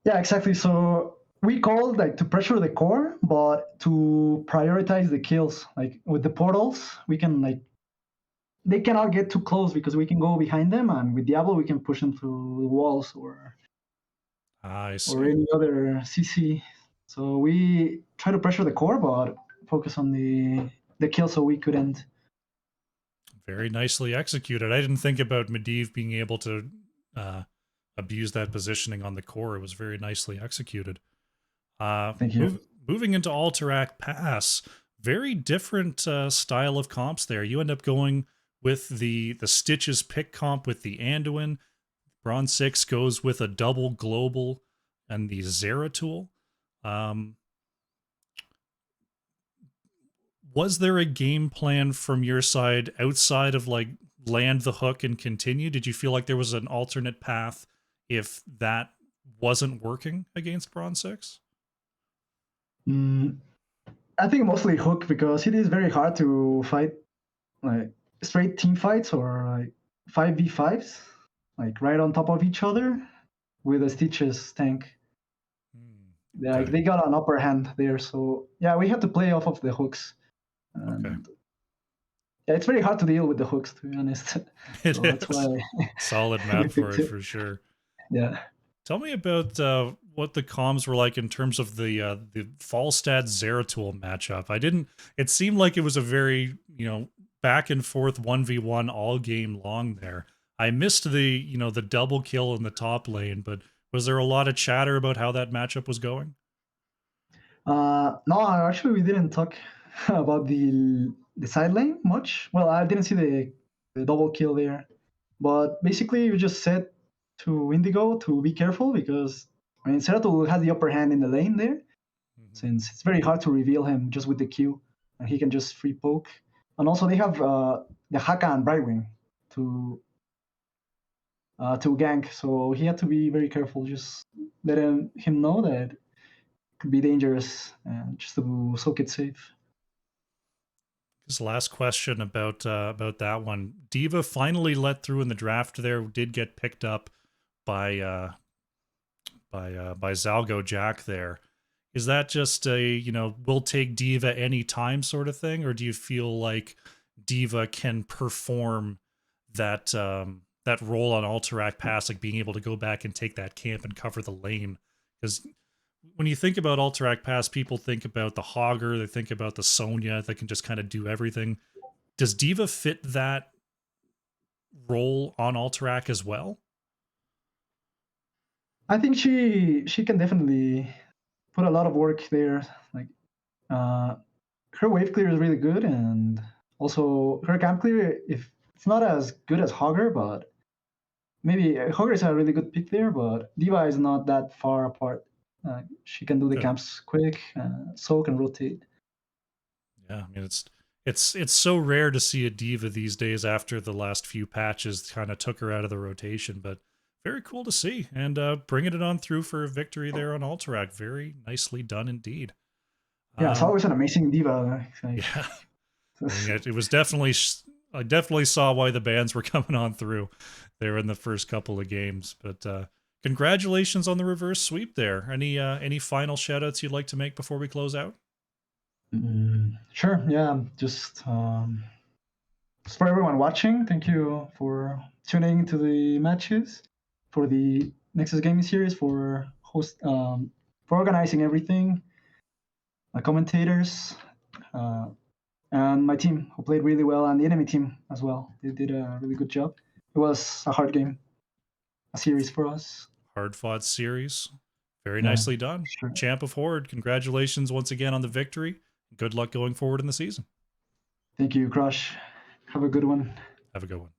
Yeah, exactly. So we called like to pressure the core, but to prioritize the kills. Like with the portals, we can like they cannot get too close because we can go behind them, and with Diablo we can push them through the walls or any other CC. So we try to pressure the core, but focus on the kill so we could end. Very nicely executed. I didn't think about Medivh being able to abuse that positioning on the core. It was very nicely executed. Thank you. Moving into Alterac Pass, very different style of comps there. You end up going with the Stitches pick comp with the Anduin. Bronze6 goes with a double global and the Zeratul. Was there a game plan from your side outside of like land the hook and continue? Did you feel like there was an alternate path if that wasn't working against Bronze6? I think mostly hook because it is very hard to fight like straight team fights or like 5v5s, like right on top of each other with a Stitches tank. Like Okay. they got an upper hand there, so yeah, we had to play off of the hooks. Okay. And yeah, it's very hard to deal with the hooks, to be honest. It So that's why is. Solid we map for picked it it. for sure. Yeah. Tell me about what the comms were like in terms of the Falstad Zeratul matchup. I didn't. It seemed like it was a very back and forth 1v1 all game long there. I missed the double kill in the top lane, but was there a lot of chatter about how that matchup was going? No, actually, we didn't talk about the side lane much. Well, I didn't see the double kill there, but basically, you just said to Indigo to be careful because I mean, Zeratul has the upper hand in the lane there, since it's very hard to reveal him just with the Q, and he can just free poke. And also, they have the Haka and Brightwing to gank, so he had to be very careful. Just let him know that it could be dangerous, and just to soak it safe. This last question about that one. Diva finally let through in the draft. There did get picked up by Zalgo Jack. There is that just a we'll take Diva any time sort of thing, or do you feel like Diva can perform that that role on Alterac Pass, like being able to go back and take that camp and cover the lane? Because when you think about Alterac Pass, people think about the Hogger, they think about the Sonya that can just kind of do everything. Does Diva fit that role on Alterac as well? I think she can definitely put a lot of work there. Like her wave clear is really good, and also her camp clear. If it's not as good as Hogger, but maybe Hogger is a really good pick there. But Diva is not that far apart. She can do the Good. camps quick, soak and rotate. Yeah, I mean it's so rare to see a Diva these days after the last few patches kind of took her out of the rotation, but very cool to see, and bringing it on through for a victory there on Alterac. Very nicely done indeed. Yeah, it's always an amazing Diva. Like, Yeah, I mean, it was definitely. I definitely saw why the bans were coming on through there in the first couple of games. But congratulations on the reverse sweep there. Any final shout outs you'd like to make before we close out? Sure. Yeah, just for everyone watching, thank you for tuning to the matches, for the Nexus Gaming Series, for for organizing everything, my commentators, uh, and my team who played really well, and the enemy team as well. They did a really good job. It was a hard game, a series for us. Hard fought series. Very Yeah, nicely done. sure. Champ of Horde, congratulations once again on the victory. Good luck going forward in the season. Thank you, Crush. Have a good one. Have a good one.